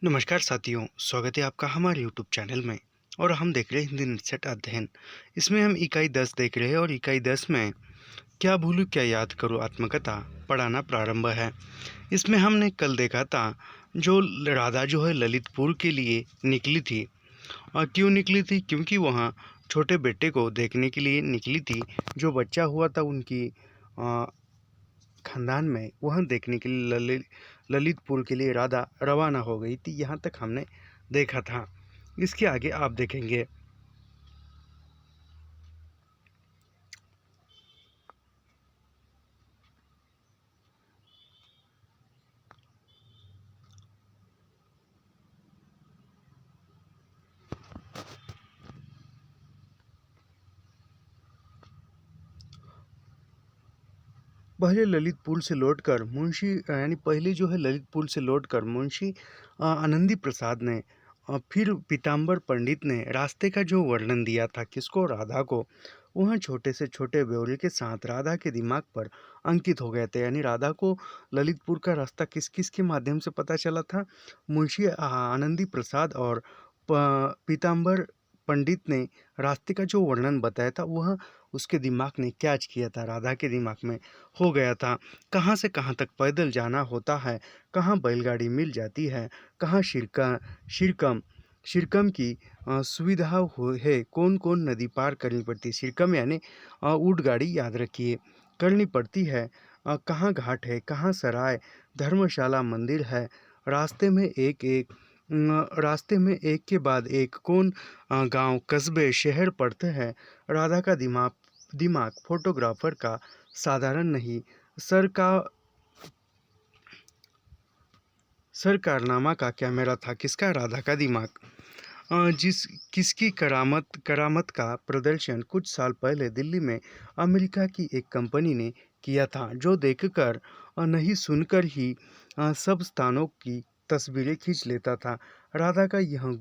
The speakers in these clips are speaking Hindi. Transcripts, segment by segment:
नमस्कार साथियों, स्वागत है आपका हमारे यूट्यूब चैनल में। और हम देख रहे हैं हिंदी निरसठ अध्ययन। इसमें हम इकाई 10 देख रहे हैं और इकाई 10 में क्या भूलूं क्या याद करूं आत्मकथा पढ़ाना प्रारंभ है। इसमें हमने कल देखा था जो राधा जो है ललितपुर के लिए निकली थी। और क्यों निकली थी? क्योंकि वहाँ छोटे बेटे को देखने के लिए निकली थी। जो बच्चा हुआ था उनकी अ, खानदान में, वह देखने के लिए ललितपुर के लिए राधा रवाना हो गई थी। यहाँ तक हमने देखा था। इसके आगे आप देखेंगे। पहले जो है ललितपुर से लौटकर मुंशी आनंदी प्रसाद ने फिर पीताम्बर पंडित ने रास्ते का जो वर्णन दिया था किसको? राधा को। वह छोटे से छोटे ब्यौरे के साथ राधा के दिमाग पर अंकित हो गए थे। यानी राधा को ललितपुर का रास्ता किस किस के माध्यम से पता चला था? मुंशी आनंदी प्रसाद और पीताम्बर पंडित ने रास्ते का जो वर्णन बताया था वह उसके दिमाग ने कैच किया था, राधा के दिमाग में हो गया था। कहाँ से कहाँ तक पैदल जाना होता है, कहाँ बैलगाड़ी मिल जाती है, कहाँ शिरकम शिरकम की सुविधा है, कौन कौन नदी पार करनी पड़ती है। शिरकम यानी ऊँट गाड़ी, याद रखिए, करनी पड़ती है। कहाँ घाट है, कहाँ सराय, धर्मशाला, मंदिर है। रास्ते में एक के बाद एक कौन गांव, कस्बे, शहर पड़ते हैं। राधा का दिमाग दिमाग फोटोग्राफर का साधारण नहीं, सर का सर कारनामा का कैमरा था। किसका? राधा का दिमाग। जिस किसकी करामत करामत का प्रदर्शन कुछ साल पहले दिल्ली में अमेरिका की एक कंपनी ने किया था, जो देखकर नहीं सुनकर ही सब स्थानों की तस्वीरें खींच लेता था। राधा का यह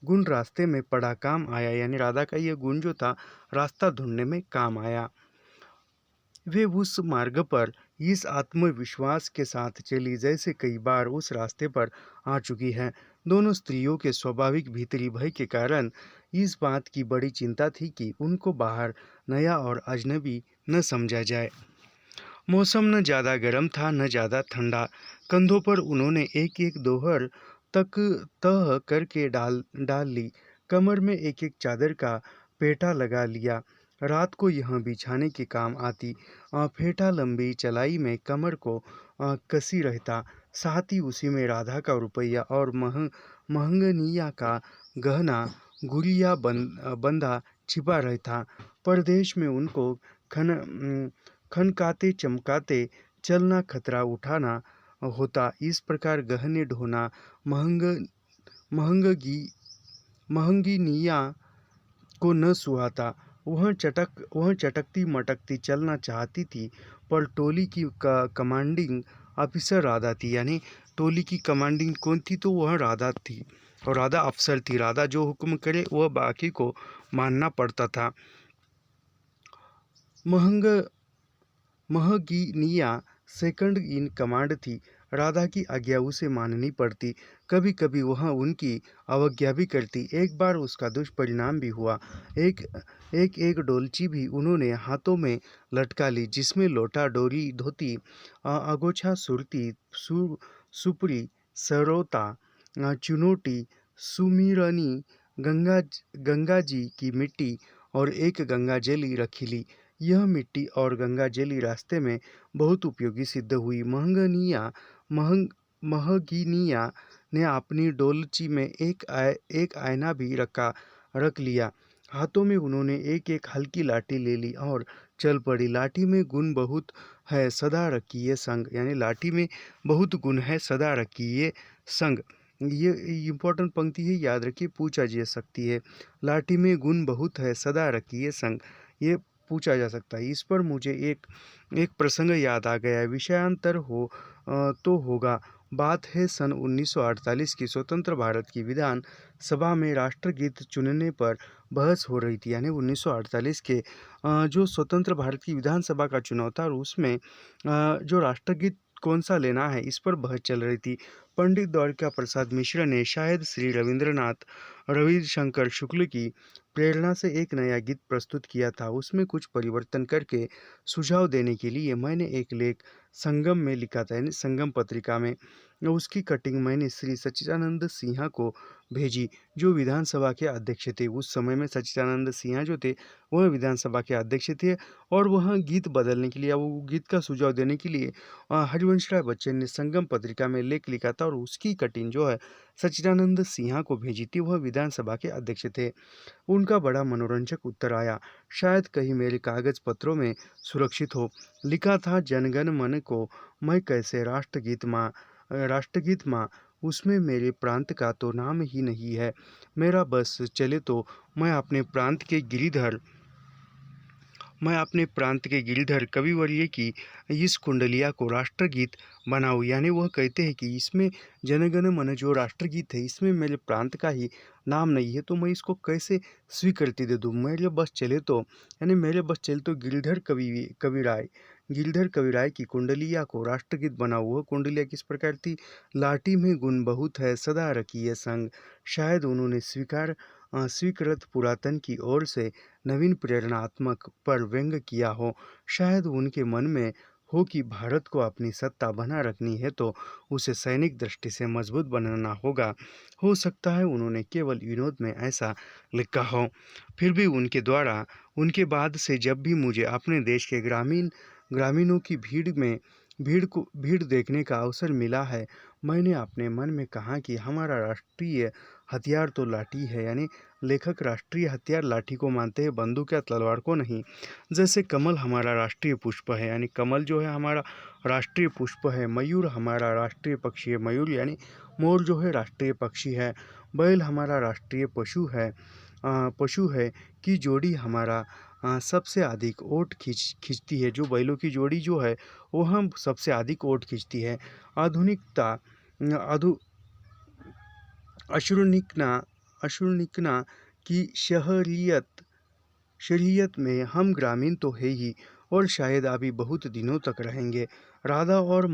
गुण रास्ते में पड़ा काम आया। यानी राधा का यह गुण जो था रास्ता ढूंढने में काम आया। वे उस मार्ग पर इस आत्मविश्वास के साथ चली जैसे कई बार उस रास्ते पर आ चुकी है। दोनों स्त्रियों के स्वाभाविक भीतरी भय के कारण इस बात की बड़ी चिंता थी कि उनको बाहर नया और अजनबी न समझा जाए। मौसम न ज़्यादा गर्म था न ज़्यादा ठंडा। कंधों पर उन्होंने एक एक दोहर तक तह करके डाल डाल ली। कमर में एक एक चादर का पेटा लगा लिया। रात को यह बिछाने के काम आती। फेटा लंबी चलाई में कमर को कसी रहता। साथ ही उसी में राधा का रुपया और महंगनिया का गहना गुड़िया बंधा छिपा रहता। परदेश में उनको खनकाते चमकाते चलना, खतरा उठाना होता। इस प्रकार गहने ढोना महंग महंगी महंगिनिया को न सुहाता। वह चटकती मटकती चलना चाहती थी, पर टोली की कमांडिंग ऑफिसर राधा थी। यानी टोली की कमांडिंग कौन थी? तो वह राधा थी, और राधा अफसर थी। राधा जो हुक्म करे वह बाकी को मानना पड़ता था। महंग महगीनिया सेकंड इन कमांड थी। राधा की आज्ञा उसे माननी पड़ती। कभी कभी वह उनकी अवज्ञा भी करती। एक बार उसका दुष्परिणाम भी हुआ। एक एक डोलची भी उन्होंने हाथों में लटका ली, जिसमें लोटा, डोरी, धोती, अगोछा, सुरती, सुपरी, सरोता, चुनौती, सुमिरनी, गंगा गंगा जी की मिट्टी और एक गंगा जली रखी ली। यह मिट्टी और गंगा जली रास्ते में बहुत उपयोगी सिद्ध हुई। महगीनिया ने अपनी डोलची में एक आईना भी रख लिया। हाथों में उन्होंने एक एक हल्की लाठी ले ली और चल पड़ी। लाठी में गुण बहुत है, सदा रखिए संग। यानी लाठी में बहुत गुण है, सदा रखिए संग। ये इम्पोर्टेंट पंक्ति है, याद रखिए, पूछा जा सकती है। लाठी में गुण बहुत है, सदा रखिए संग। ये पूछा जा सकता है। इस पर मुझे एक एक प्रसंग याद आ गया है। विषयांतर तो होगा। बात है सन 1948 की। स्वतंत्र भारत की विधान सभा में राष्ट्रगीत चुनने पर बहस हो रही थी। यानी 1948 के जो स्वतंत्र भारत की विधानसभा का चुनाव था, और उसमें जो राष्ट्रगीत कौन सा लेना है, इस पर बहस चल रही थी। पंडित द्वारका प्रसाद मिश्र ने शायद श्री रविंद्रनाथ रविशंकर शुक्ल की प्रेरणा से एक नया गीत प्रस्तुत किया था। उसमें कुछ परिवर्तन करके सुझाव देने के लिए मैंने एक लेख संगम में लिखा था, यानी संगम पत्रिका में। उसकी कटिंग मैंने श्री सच्चिदानंद सिन्हा को भेजी, जो विधानसभा के अध्यक्ष थे। उस समय में सच्चिदानंद सिन्हा जो थे वह विधानसभा के अध्यक्ष थे, और वह गीत बदलने के लिए, वो गीत का सुझाव देने के लिए हरिवंश राय बच्चन ने संगम पत्रिका में लेख लिखा था, और उसकी कटिंग जो है सच्चिदानंद सिन्हा को भेजी थी। वह विधानसभा के अध्यक्ष थे। उनका बड़ा मनोरंजक उत्तर आया, शायद कहीं मेरे कागज पत्रों में सुरक्षित हो। लिखा था, जनगण मन को मैं कैसे राष्ट्रगीत माँ, उसमें मेरे प्रांत का तो नाम ही नहीं है। मेरा बस चले तो मैं अपने प्रांत के गिरिधर कविवर्य की इस कुंडलिया को राष्ट्रगीत बनाऊं। यानी वह कहते हैं कि इसमें जनगण मन जो राष्ट्रगीत है, इसमें मेरे प्रांत का ही नाम नहीं है, तो मैं इसको कैसे स्वीकृति दे दूं। मेरे बस चले तो गिरिधर कविराय की कुंडलिया को राष्ट्रगीत बनाऊं। वह कुंडलिया किस प्रकार थी? लाठी में गुण बहुत है, सदा रखिए संग। शायद उन्होंने स्वीकृत पुरातन की ओर से नवीन प्रेरणात्मक पर व्यंग किया हो। शायद उनके मन में हो कि भारत को अपनी सत्ता बना रखनी है तो उसे सैनिक दृष्टि से मजबूत बनाना होगा। हो सकता है उन्होंने केवल विनोद में ऐसा लिखा हो। फिर भी उनके बाद से जब भी मुझे अपने देश के ग्रामीणों की भीड़ देखने का अवसर मिला है, मैंने अपने मन में कहा कि हमारा राष्ट्रीय हथियार तो लाठी है। यानी लेखक राष्ट्रीय हथियार लाठी को मानते हैं, बंदूक या तलवार को नहीं। जैसे कमल हमारा राष्ट्रीय पुष्प है, यानी कमल जो है हमारा राष्ट्रीय पुष्प है। मयूर हमारा राष्ट्रीय पक्षी है, मयूर यानी मोर जो है राष्ट्रीय पक्षी है। बैल हमारा राष्ट्रीय पशु है कि जोड़ी हमारा सबसे अधिक ओट खींचती है। जो बैलों की जोड़ी जो है वो हम सबसे अधिक ओट खींचती है। आधुनिकता आधु अशुनिकना की शरीयत में हम ग्रामीण तो है ही, और शायद अभी बहुत दिनों तक रहेंगे। राधा और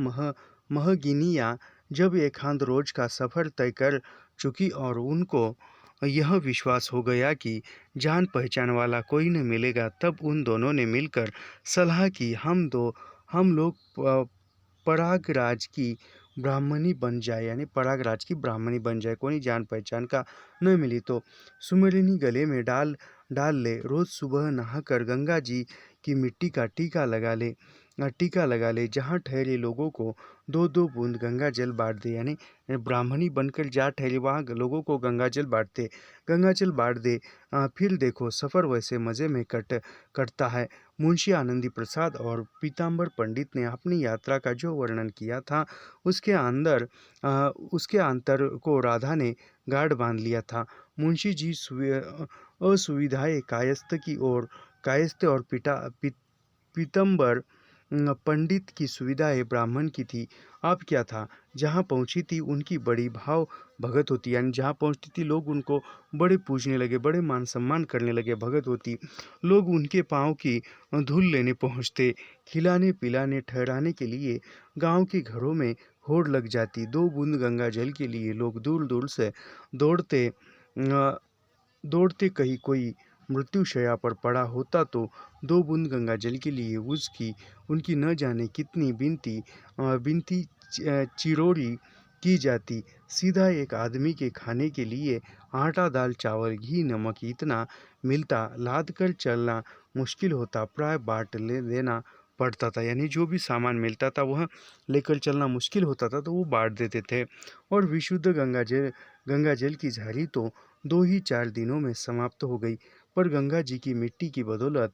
महगिनिया जब एकांत रोज का सफ़र तय कर चुकी और उनको यह विश्वास हो गया कि जान पहचान वाला कोई न मिलेगा, तब उन दोनों ने मिलकर सलाह की, हम लोग परागराज की ब्राह्मणी बन जाए। यानी परागराज की ब्राह्मणी बन जाए, कोई जान पहचान का न मिली तो सुमेलिनी गले में डाल ले। रोज सुबह नहाकर गंगा जी की मिट्टी का टीका लगा ले। जहाँ ठहरे लोगों को दो दो बूंद गंगा जल बांट दे। यानी ब्राह्मणी बनकर जा ठहरे वहाँ लोगों को गंगा जल बांट दे। फिर देखो सफ़र वैसे मज़े में कटता है। मुंशी आनंदी प्रसाद और पीताम्बर पंडित ने अपनी यात्रा का जो वर्णन किया था, उसके अंतर को राधा ने गाढ़ बांध लिया था। मुंशी जी असुविधाएं कायस्थ और पीतम्बर पंडित की सुविधाएं ब्राह्मण की थी। अब क्या था, जहाँ पहुँची थी उनकी बड़ी भाव भगत होती। यानी जहाँ पहुँचती थी लोग उनको बड़े पूजने लगे, बड़े मान सम्मान करने लगे, भगत होती। लोग उनके पाँव की धूल लेने पहुँचते। खिलाने पिलाने ठहराने के लिए गांव के घरों में होड़ लग जाती। 2 बूंद गंगा जल के लिए लोग दूर दूर से दौड़ते कहीं कोई मृत्युशैया पर पड़ा होता तो 2 बूंद गंगा जल के लिए उनकी न जाने कितनी बिनती चिरोरी की जाती। सीधा एक आदमी के खाने के लिए आटा दाल चावल घी नमक इतना मिलता, लाद कर चलना मुश्किल होता, प्राय बांट ले देना पड़ता था। यानी जो भी सामान मिलता था वह लेकर चलना मुश्किल होता था, तो वो बांट देते थे। और विशुद्ध गंगा जल की झारी तो 2 ही 4 दिनों में समाप्त हो गई। पर गंगा जी की मिट्टी की बदौलत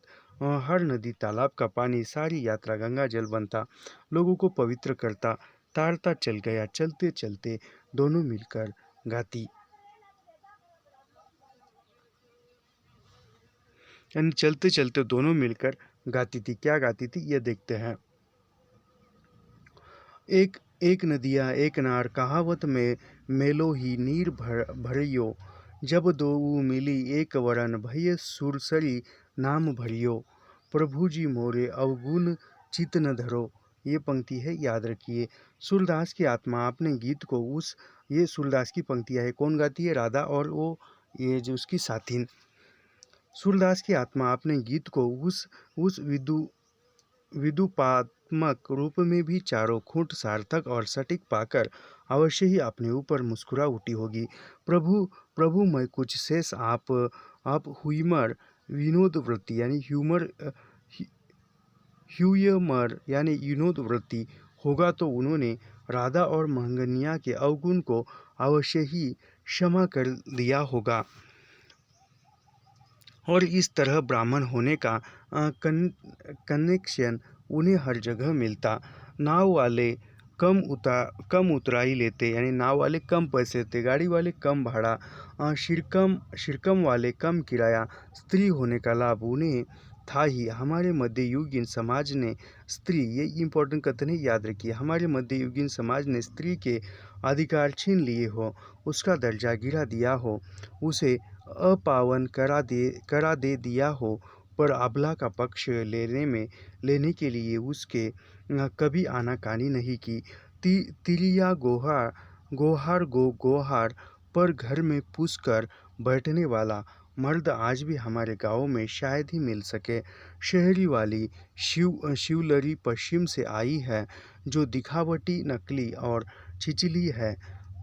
हर नदी तालाब का पानी सारी यात्रा गंगा जल बनता, लोगों को पवित्र करता। तारता चल गया, चलते चलते दोनों मिलकर गाती। यानी चलते चलते दोनों मिलकर गाती थी। क्या गाती थी ये देखते हैं। एक एक नदिया एक नार कहावत में मेलो ही नीर भरियो। जब दोऊ मिली एक वरन भय सुरसरी नाम भरियो। प्रभु जी मोरे अवगुण चित न धरो। ये पंक्ति है, याद रखिए। सूरदास की आत्मा अपने गीत को उस ये सूरदास की पंक्तियाँ है, कौन गाती है? राधा और वो ये जो उसकी साथी। सूरदास की आत्मा अपने गीत को उस विदुपात्मक रूप में भी चारों खूंट सार्थक और सटीक पाकर अवश्य ही अपने ऊपर मुस्कुरा उठी होगी। प्रभु प्रभु मैं कुछ शेष आप हुइमर विनोद वृत्ति यानी ह्यूमर यानी विनोद वृत्ति होगा तो उन्होंने राधा और महंगनिया के अवगुण को अवश्य ही क्षमा कर दिया होगा। और इस तरह ब्राह्मण होने का कनेक्शन उन्हें हर जगह मिलता। नाव वाले कम उतराई लेते, यानी नाव वाले कम पैसे लेते, गाड़ी वाले कम भाड़ा, शिरकम वाले कम किराया। स्त्री होने का लाभ उन्हें था ही। हमारे मध्ययुगीन समाज ने स्त्री, ये इम्पोर्टेंट कथन है, याद रखिए, हमारे मध्ययुगीन समाज ने स्त्री के अधिकार छीन लिए हो, उसका दर्जा गिरा दिया हो, उसे अपावन करा दे दिया हो, पर अबला का पक्ष लेने के लिए उसके कभी आनाकानी नहीं की। तिरिया गोहार पर घर में पूछ कर बैठने वाला मर्द आज भी हमारे गाँव में शायद ही मिल सके। शहरी वाली शिवलरी पश्चिम से आई है, जो दिखावटी, नकली और छिछली है।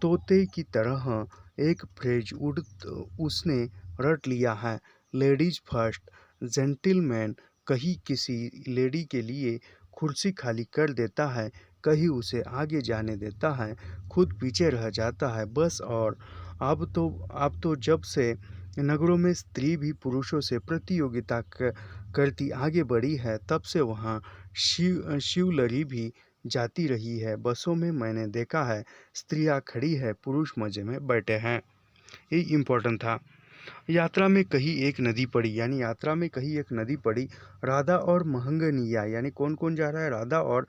तोते की तरह एक फ्रेज उसने रट लिया है, लेडीज फर्स्ट। जेंटिलमैन कहीं किसी लेडी के लिए कुर्सी खाली कर देता है, कहीं उसे आगे जाने देता है, खुद पीछे रह जाता है, बस। और अब तो जब से नगरों में स्त्री भी पुरुषों से प्रतियोगिता करती आगे बढ़ी है, तब से वहाँ शिवलरी भी जाती रही है। बसों में मैंने देखा है, स्त्रियाँ खड़ी है, पुरुष मजे में बैठे हैं। ये इम्पोर्टेंट था। यात्रा में कहीं एक नदी पड़ी, यानी यात्रा में कहीं एक नदी पड़ी। राधा और महंगनिया, यानी कौन कौन जा रहा है? राधा और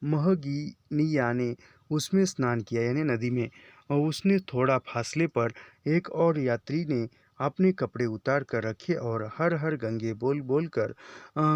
महगीनिया ने उसमें स्नान किया, यानी नदी में। और उसने थोड़ा फासले पर एक और यात्री ने अपने कपड़े उतार कर रखे और हर हर गंगे बोल बोल कर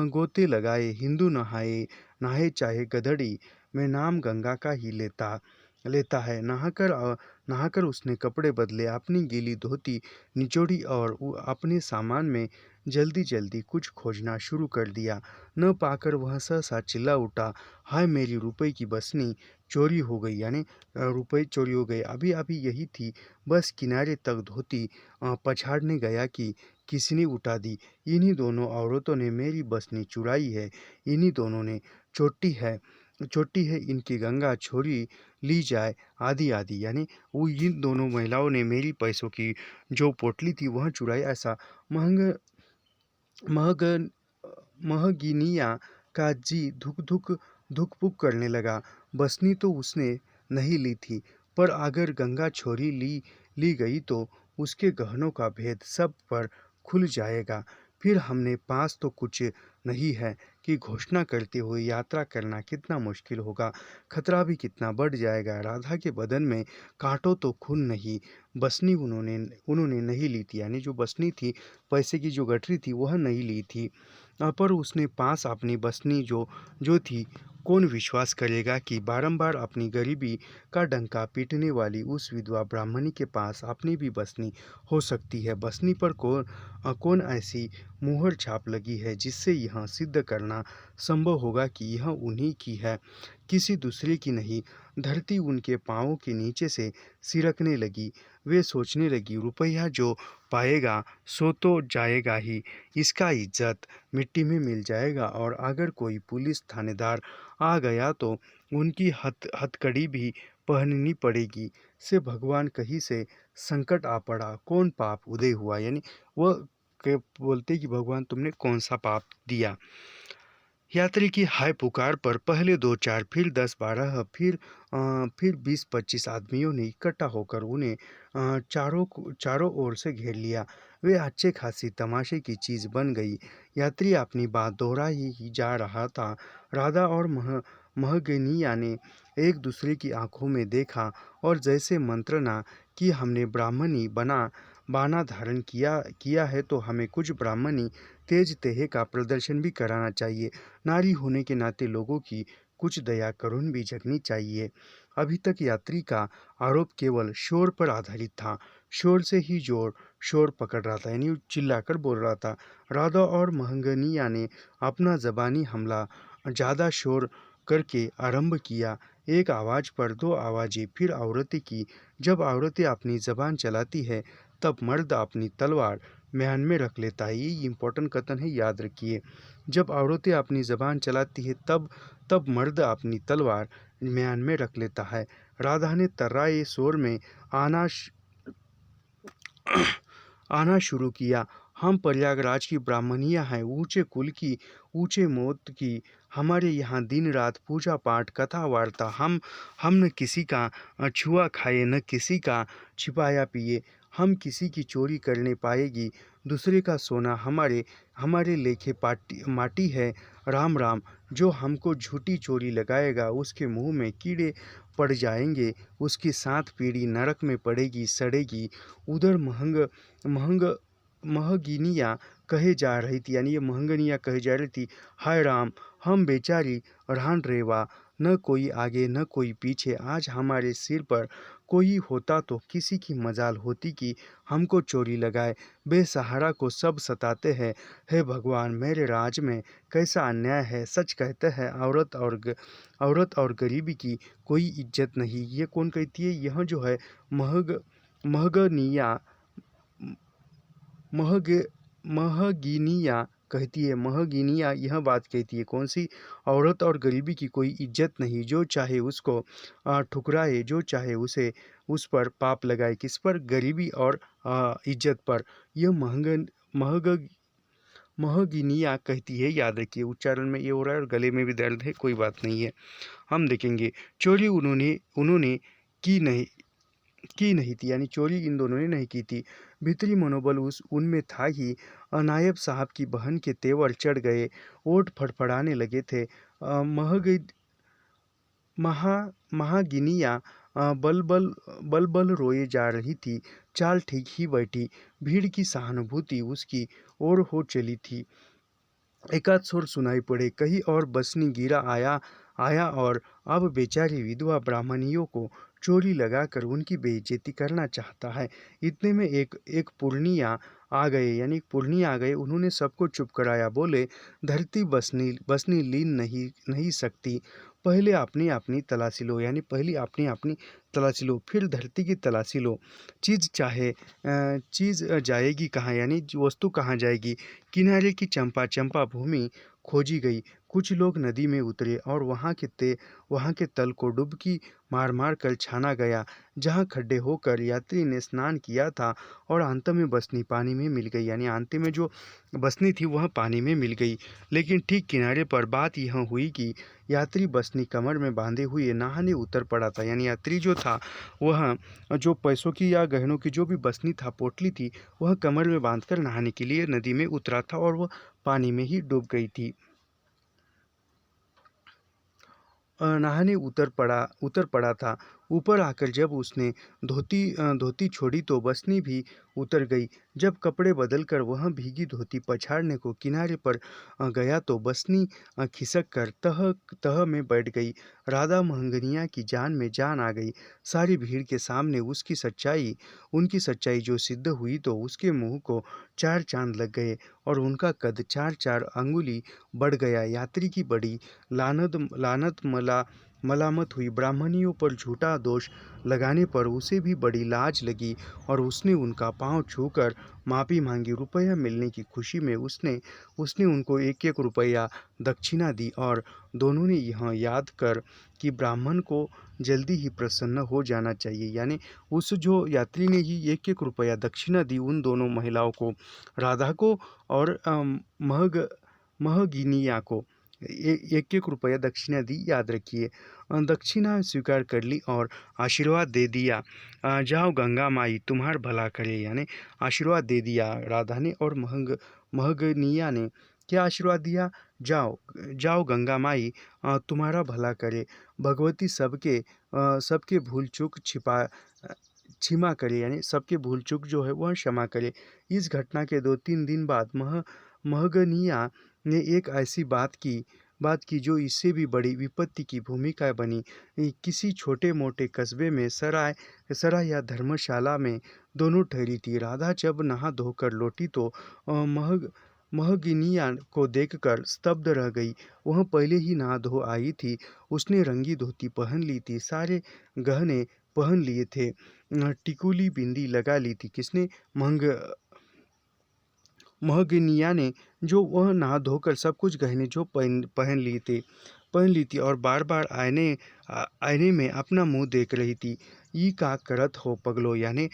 गोते लगाए। हिंदू नहाए चाहे गधड़ी में नाम गंगा का ही लेता है। नहाकर उसने कपड़े बदले, अपनी गीली धोती निचोड़ी और अपने सामान में जल्दी जल्दी कुछ खोजना शुरू कर दिया। न पाकर वह सहसा चिल्ला उठा, हाय मेरी रुपए की बसनी चोरी हो गई, यानी रुपए चोरी हो गए। अभी अभी यही थी, बस किनारे तक धोती पछाड़ने गया कि किसी ने उठा दी। इन्हीं दोनों औरतों ने मेरी बसनी चुराई है, इन्हीं दोनों ने चोटी है इनकी गंगा छोरी ली जाए आदि आदि, यानी वो इन दोनों महिलाओं ने मेरी पैसों की जो पोटली थी वह चुराई। ऐसा महग महगिनिया का जी धुक पुक करने लगा। बसनी तो उसने नहीं ली थी, पर अगर गंगा छोरी ली गई तो उसके गहनों का भेद सब पर खुल जाएगा। फिर हमने पास तो कुछ नहीं है कि घोषणा करते हुए यात्रा करना कितना मुश्किल होगा, खतरा भी कितना बढ़ जाएगा। राधा के बदन में कांटो तो खून नहीं। बसनी उन्होंने नहीं ली थी, यानी जो बसनी थी, पैसे की जो गठरी थी वह नहीं ली थी। पर उसने पास अपनी बसनी जो थी। कौन विश्वास करेगा कि बारंबार अपनी गरीबी का डंका पीटने वाली उस विधवा ब्राह्मणी के पास अपनी भी बसनी हो सकती है। बसनी पर कौन ऐसी मुहर छाप लगी है जिससे यह सिद्ध करना संभव होगा कि यह उन्हीं की है, किसी दूसरे की नहीं। धरती उनके पाँवों के नीचे से सिरकने लगी। वे सोचने लगी, रुपया जो पाएगा सो तो जाएगा ही, इसका इज्जत मिट्टी में मिल जाएगा, और अगर कोई पुलिस थानेदार आ गया तो उनकी हथकड़ी भी पहननी पड़ेगी। से भगवान कहीं से संकट आ पड़ा, कौन पाप उदय हुआ, यानी वह बोलते कि भगवान तुमने कौन सा पाप दिया। यात्री की हाय पुकार पर पहले 2-4, फिर 10-12, फिर 20-25 आदमियों ने इकट्ठा होकर उन्हें चारों ओर से घेर लिया। वे अच्छे खासी तमाशे की चीज़ बन गई। यात्री अपनी बात दोहरा ही जा रहा था। राधा और महगनिया ने एक दूसरे की आंखों में देखा और जैसे मंत्रणा कि हमने ब्राह्मणी बाना धारण किया है तो हमें कुछ ब्राह्मणी तेज तेहे का प्रदर्शन भी कराना चाहिए। नारी होने के नाते लोगों की कुछ दया करुण भी जगनी चाहिए। अभी तक यात्री का आरोप केवल शोर पर आधारित था। शोर से ही जोर शोर पकड़ रहा था, यानी चिल्लाकर बोल रहा था। राधा और महंगनिया ने अपना जबानी हमला ज़्यादा शोर करके आरंभ किया। एक आवाज़ पर दो आवाज़ें फिर औरतें की। जब औरतें अपनी ज़बान चलाती है तब मर्द अपनी तलवार म्यान में रख लेता है। ये इम्पोर्टेंट कथन है, याद रखिए। जब औरतें अपनी ज़बान चलाती है तब मर्द अपनी तलवार म्यान में रख लेता है। राधा ने तर्राए शोर में आना आना शुरू किया। हम प्रयागराज की ब्राह्मणियाँ हैं, ऊंचे कुल की, ऊंचे मौत की। हमारे यहाँ दिन रात पूजा पाठ कथा वार्ता। हम न किसी का छुआ खाए न किसी का छिपाया पिए। हम किसी की चोरी करने पाएगी दूसरे का सोना हमारे हमारे लेखे माटी है। राम राम। जो हमको झूठी चोरी लगाएगा उसके मुंह में कीड़े पड़ जाएंगे, उसकी 7 पीढ़ी नरक में पड़ेगी सड़ेगी। उधर महंग महगिनिया कहे जा रही थी, यानी ये महंगनिया कहे जा रही थी, हाय राम, हम बेचारी रान रेवा, न कोई आगे न कोई पीछे। आज हमारे सिर पर कोई होता तो किसी की मजाल होती कि हमको चोरी लगाए। बेसहारा को सब सताते हैं। हे भगवान, मेरे राज में कैसा अन्याय है। सच कहते हैं औरत और गरीबी की कोई इज्जत नहीं। ये कौन कहती है? यह जो है महगनिया महग महगिनिया कहती है। महगिनिया यह बात कहती है। कौन सी? औरत और गरीबी की कोई इज्जत नहीं। जो चाहे उसको ठुकराए, जो चाहे उसे उस पर पाप लगाए। किस पर? गरीबी और इज्जत पर। यह महग महगिनिया कहती है। याद रखिए, उच्चारण में ये हो रहा है और गले में भी दर्द है, कोई बात नहीं है। हम देखेंगे चोरी उन्होंने उन्होंने की नहीं थी, यानी चोरी इन दोनों ने नहीं की थी। भीतरी मनोबल उनमें था ही। नायब साहब की बहन के तेवर चढ़ गए, ओठ फड़फड़ाने लगे थे। महा महागिनिया बल बल रोए जा रही थी। चाल ठीक ही बैठी। भीड़ की सहानुभूति उसकी ओर हो चली थी। एकाध सुर सुनाई पड़े, कहीं और बसनी गिरा आया आया और अब बेचारी विधवा ब्राह्मणियों को चोरी लगाकर उनकी बेइज्जती करना चाहता है। इतने में एक पूर्णिया आ गए, यानी पूर्णिया आ गए। उन्होंने सबको चुप कराया। बोले, धरती बसनी बसनी लीन नहीं सकती। पहले अपनी अपनी तलाशी लो, यानी पहले अपनी अपनी तलाशी लो, फिर धरती की तलाशी लो। चीज़ जाएगी कहाँ, यानी वस्तु कहाँ जाएगी। किनारे की चंपा भूमि खोजी गई। कुछ लोग नदी में उतरे और वहाँ के तल को डुबकी मार मार कर छाना गया। जहाँ खड्डे होकर यात्री ने स्नान किया था, और अंत में बसनी पानी में मिल गई, यानी अंत में जो बसनी थी वह पानी में मिल गई। लेकिन ठीक किनारे पर बात यह हुई कि यात्री बसनी कमर में बांधे हुए नहाने उतर पड़ा था। यानी यात्री जो था वह जो पैसों की या गहनों की जो भी बसनी था, पोटली थी, वह कमर में बांधकर नहाने के लिए नदी में उतरा था और वह पानी में ही डूब गई थी। नहाने उतर पड़ा था। ऊपर आकर जब उसने धोती छोड़ी तो बसनी भी उतर गई। जब कपड़े बदलकर वह भीगी धोती पछाड़ने को किनारे पर गया तो बसनी खिसक कर तह तह में बैठ गई। राधा महंगनिया की जान में जान आ गई। सारी भीड़ के सामने उनकी सच्चाई जो सिद्ध हुई तो उसके मुंह को 4 चांद लग गए और उनका कद 4 अंगुली बढ़ गया। यात्री की बड़ी लानत मलामत हुई। ब्राह्मणियों पर झूठा दोष लगाने पर उसे भी बड़ी लाज लगी और उसने उनका पांव छूकर माफ़ी मांगी। रुपया मिलने की खुशी में उसने उनको 1-1 रुपया दक्षिणा दी और दोनों ने यह याद कर कि ब्राह्मण को जल्दी ही प्रसन्न हो जाना चाहिए। यानी उस जो यात्री ने ही 1-1 रुपया दक्षिणा दी उन दोनों महिलाओं को, राधा को और महगिनिया को 1-1 रुपया दक्षिणा दी। याद रखिए। दक्षिणा स्वीकार कर ली और आशीर्वाद दे दिया। जाओ गंगा माई तुम्हार भला करे, यानी आशीर्वाद दे दिया राधा ने और महगनिया ने। क्या आशीर्वाद दिया? जाओ गंगा माई तुम्हारा भला करे। भगवती सबके भूल चूक क्षमा करे, यानी सबके भूल चूक जो है वह क्षमा करे। इस घटना के 2-3 दिन बाद महगनिया ने एक ऐसी बात की जो इससे भी बड़ी विपत्ति की भूमिका बनी। किसी छोटे मोटे कस्बे में सराय सराय या धर्मशाला में दोनों ठहरी थी। राधा जब नहा धोकर लौटी तो महगनिया को देखकर स्तब्ध रह गई। वह पहले ही नहा धो आई थी। उसने रंगी धोती पहन ली थी, सारे गहने पहन लिए थे, टिकुली बिंदी लगा ली थी। किसने? महगनिया ने। जो वह नहा धोकर सब कुछ गहने जो पहन ली थी और बार बार आईने में अपना मुंह देख रही थी। ये का करत हो पगलो, यानी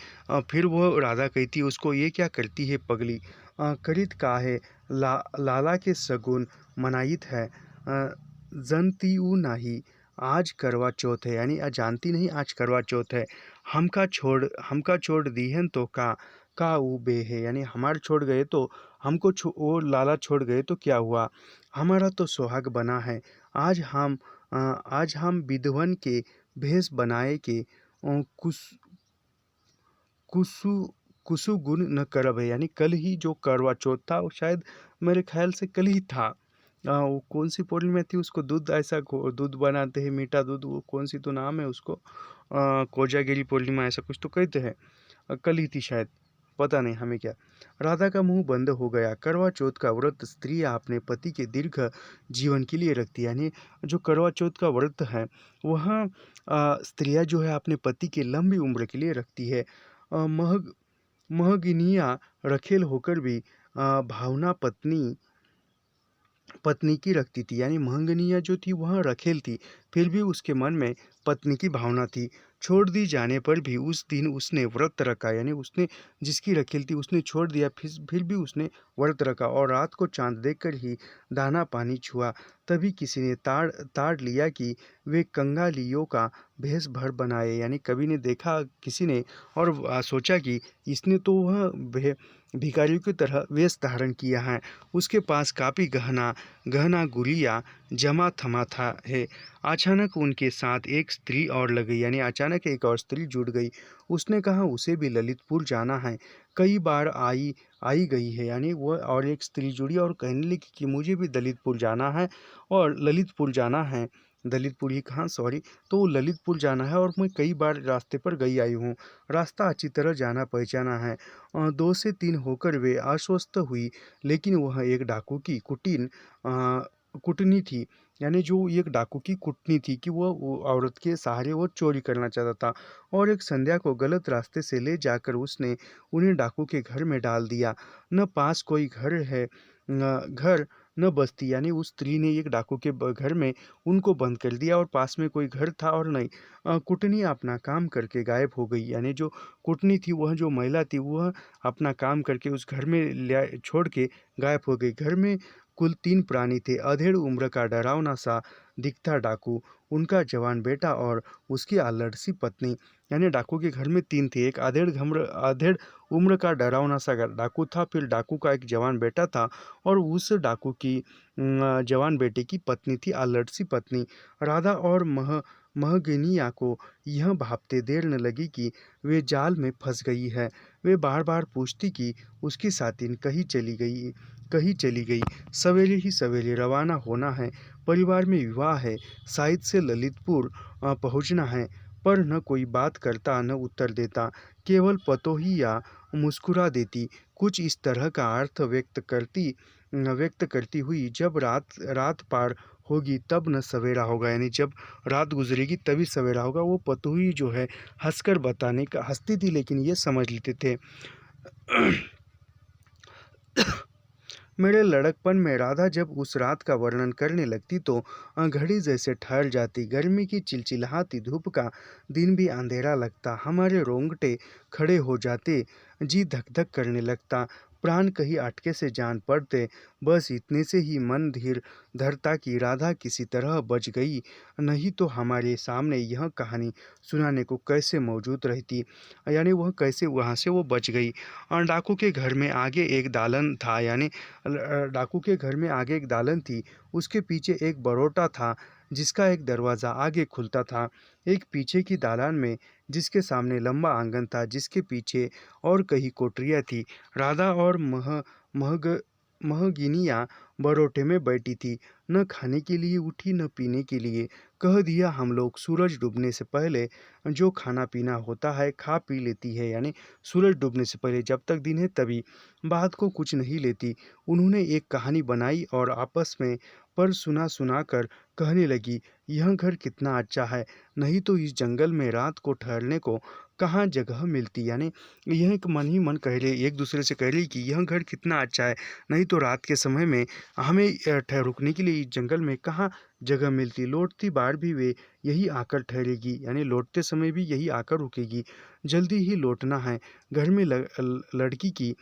फिर वो राधा कहती उसको, ये क्या करती है पगली? करित का है? लाला के सगुन मनाइत है, जनती ऊ नाही, आज करवा चौथ है, यानी जानती नहीं आज करवा चौथ है। हमका छोड़ दीहन तो का ऊ बे है, यानी हमार छोड़ गए तो वो लाला छोड़ गए तो क्या हुआ? हमारा तो सुहाग बना है। आज हम विधवन के भेष बनाए के कुसु कुसु गुण न करब है, यानी कल ही जो करवा चौथ था वो शायद मेरे ख्याल से कल ही था। वो कौन सी पूर्णिमा थी? उसको दूध ऐसा दूध बनाते हैं, मीठा दूध, वो कौन सी तो नाम है उसको, कोजागिरी पूर्णिमा ऐसा कुछ तो कहते हैं। कल ही थी शायद, पता नहीं हमें क्या। राधा का मुंह बंद हो गया। करवा चौथ का व्रत स्त्रियां अपने पति के दीर्घ जीवन के लिए रखती है, यानी जो करवा चौथ का व्रत है वह स्त्रियां जो है अपने पति के लंबी उम्र के लिए रखती है। महगनिया रखेल होकर भी भावना पत्नी की रखती थी, यानी महंगनिया जो थी वह रखेल थी, फिर भी उसके मन में पत्नी की भावना थी। छोड़ दी जाने पर भी उस दिन उसने व्रत रखा, यानी उसने जिसकी रखेल थी उसने छोड़ दिया, फिर भी उसने व्रत रखा और रात को चांद देखकर ही दाना पानी छुआ। तभी किसी ने ताड़ लिया कि वे कंगालियों का भेष भर बनाए, यानी कवि ने देखा किसी ने और सोचा कि इसने तो वह भिखारियों की तरह वेश धारण किया है। उसके पास काफ़ी गहना गुड़िया जमा थमा था है। अचानक उनके साथ एक स्त्री और लग गई, यानी अचानक एक और स्त्री जुड़ गई। उसने कहा उसे भी ललितपुर जाना है, कई बार आई गई है, यानी वो और एक स्त्री जुड़ी और कहने लगी कि मुझे भी ललितपुर जाना है और ललितपुर जाना है। दलितपुर ही कहाँ, सॉरी, तो ललितपुर जाना है और मैं कई बार रास्ते पर गई आई हूँ, रास्ता अच्छी तरह जाना पहचाना है। 2 से 3 होकर वे आश्वस्त हुई, लेकिन वह एक डाकू की कुटनी थी, यानी जो एक डाकू की कुटनी थी कि वो औरत के सहारे वो चोरी करना चाहता था और एक संध्या को गलत रास्ते से ले जाकर उसने उन्हें डाकू के घर में डाल दिया। न पास कोई घर है, घर न बस्ती, यानी उस स्त्री ने एक डाकू के घर में उनको बंद कर दिया और पास में कोई घर था और नहीं। कुटनी अपना काम करके गायब हो गई, यानी जो कुटनी थी वह जो महिला थी वह अपना काम करके उस घर में छोड़ के गायब हो गई। घर में कुल 3 प्राणी थे, अधेड़ उम्र का डरावना सा दिखता डाकू, उनका जवान बेटा और उसकी आलसी पत्नी, यानी डाकू के घर में 3 थे। एक अधेड़ उम्र का डरावना सा डाकू था, फिर डाकू का एक जवान बेटा था और उस डाकू की जवान बेटे की पत्नी थी, आलसी पत्नी। राधा और महगनिया को यह भापते देर न लगी कि वे जाल में फंस गई है। वे बार बार पूछती कि उसकी सातिन कहीं चली गई। सवेरे ही सवेरे रवाना होना है, परिवार में विवाह है, शायद से ललितपुर पहुंचना है। पर न कोई बात करता न उत्तर देता, केवल पतोही या मुस्कुरा देती, कुछ इस तरह का अर्थ व्यक्त करती हुई, जब रात पार होगी तब न सवेरा होगा, यानी जब रात गुजरेगी तभी सवेरा होगा। वो पतोही जो है हंसकर बताने का हंसती थी, लेकिन ये समझ लेते थे। मेरे लड़कपन में राधा जब उस रात का वर्णन करने लगती तो घड़ी जैसे ठहर जाती, गर्मी की चिलचिलाती धूप का दिन भी अंधेरा लगता, हमारे रोंगटे खड़े हो जाते, जी धक धक करने लगता, प्राण कहीं अटके से जान पड़ते। बस इतने से ही मन धीर धरता कि राधा किसी तरह बच गई, नहीं तो हमारे सामने यह कहानी सुनाने को कैसे मौजूद रहती, यानी वह कैसे वहाँ से वो बच गई। और डाकू के घर में आगे एक दालन था, यानी डाकू के घर में आगे एक दालन थी, उसके पीछे एक बरोटा था जिसका एक दरवाज़ा आगे खुलता था, एक पीछे की दालान में जिसके सामने लंबा आंगन था, जिसके पीछे और कई कोठरियाँ थी। राधा और महग महगिनिया बरोटे में बैठी थी, न खाने के लिए उठी न पीने के लिए। कह दिया हम लोग सूरज डूबने से पहले जो खाना पीना होता है खा पी लेती है, यानी सूरज डूबने से पहले जब तक दिन है तभी, बात को कुछ नहीं लेती। उन्होंने एक कहानी बनाई और आपस में पर सुना सुना कर कहने लगी, यह घर कितना अच्छा है, नहीं तो इस जंगल में रात को ठहरने को कहाँ जगह मिलती। यानी यह एक मन ही मन कह रही, एक दूसरे से कह रही कि यह घर कितना अच्छा है, नहीं तो रात के समय में हमें रुकने के लिए इस जंगल में कहाँ जगह मिलती। लौटती बार भी वे यही आकर ठहरेगी, यानी लौटते समय भी यही आकर रुकेगी। जल्दी ही लौटना है, घर में लड़की की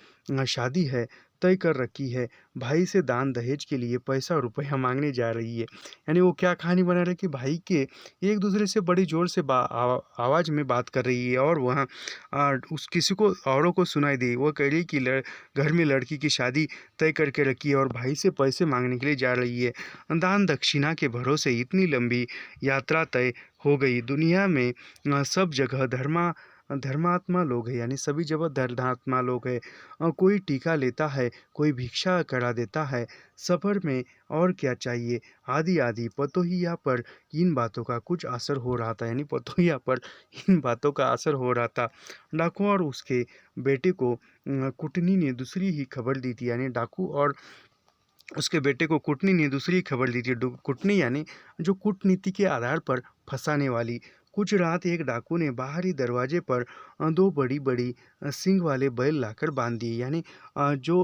शादी है, तय कर रखी है, भाई से दान दहेज के लिए पैसा रुपया मांगने जा रही है। यानी वो क्या कहानी बना रहे कि भाई के एक दूसरे से बड़ी जोर से आवाज़ में बात कर रही है, और वहाँ उस किसी को औरों को सुनाई दी। वो कह रही कि घर में लड़की की शादी तय करके रखी है और भाई से पैसे मांगने के लिए जा रही है। दान दक्षिणा के भरोसे इतनी लंबी यात्रा तय हो गई। दुनिया में सब जगह धर्मात्मा लोग हैं, यानी सभी जगह धर्मात्मा लोग हैं। कोई टीका लेता है, कोई भिक्षा करा देता है, सफ़र में और क्या चाहिए। आदि आदि पतोहिया पर इन बातों का कुछ असर हो रहा था, यानी पतोहिया पर इन बातों का असर हो रहा था। डाकू और उसके बेटे को कुटनी ने दूसरी ही खबर दी थी, यानी डाकू और उसके बेटे को कुटनी ने दूसरी खबर दी थी। कुटनी यानी जो कूटनीति के आधार पर फंसाने वाली। कुछ रात एक डाकू ने बाहरी दरवाजे पर दो बड़ी बड़ी सींग वाले बैल लाकर बांध दिए। यानी जो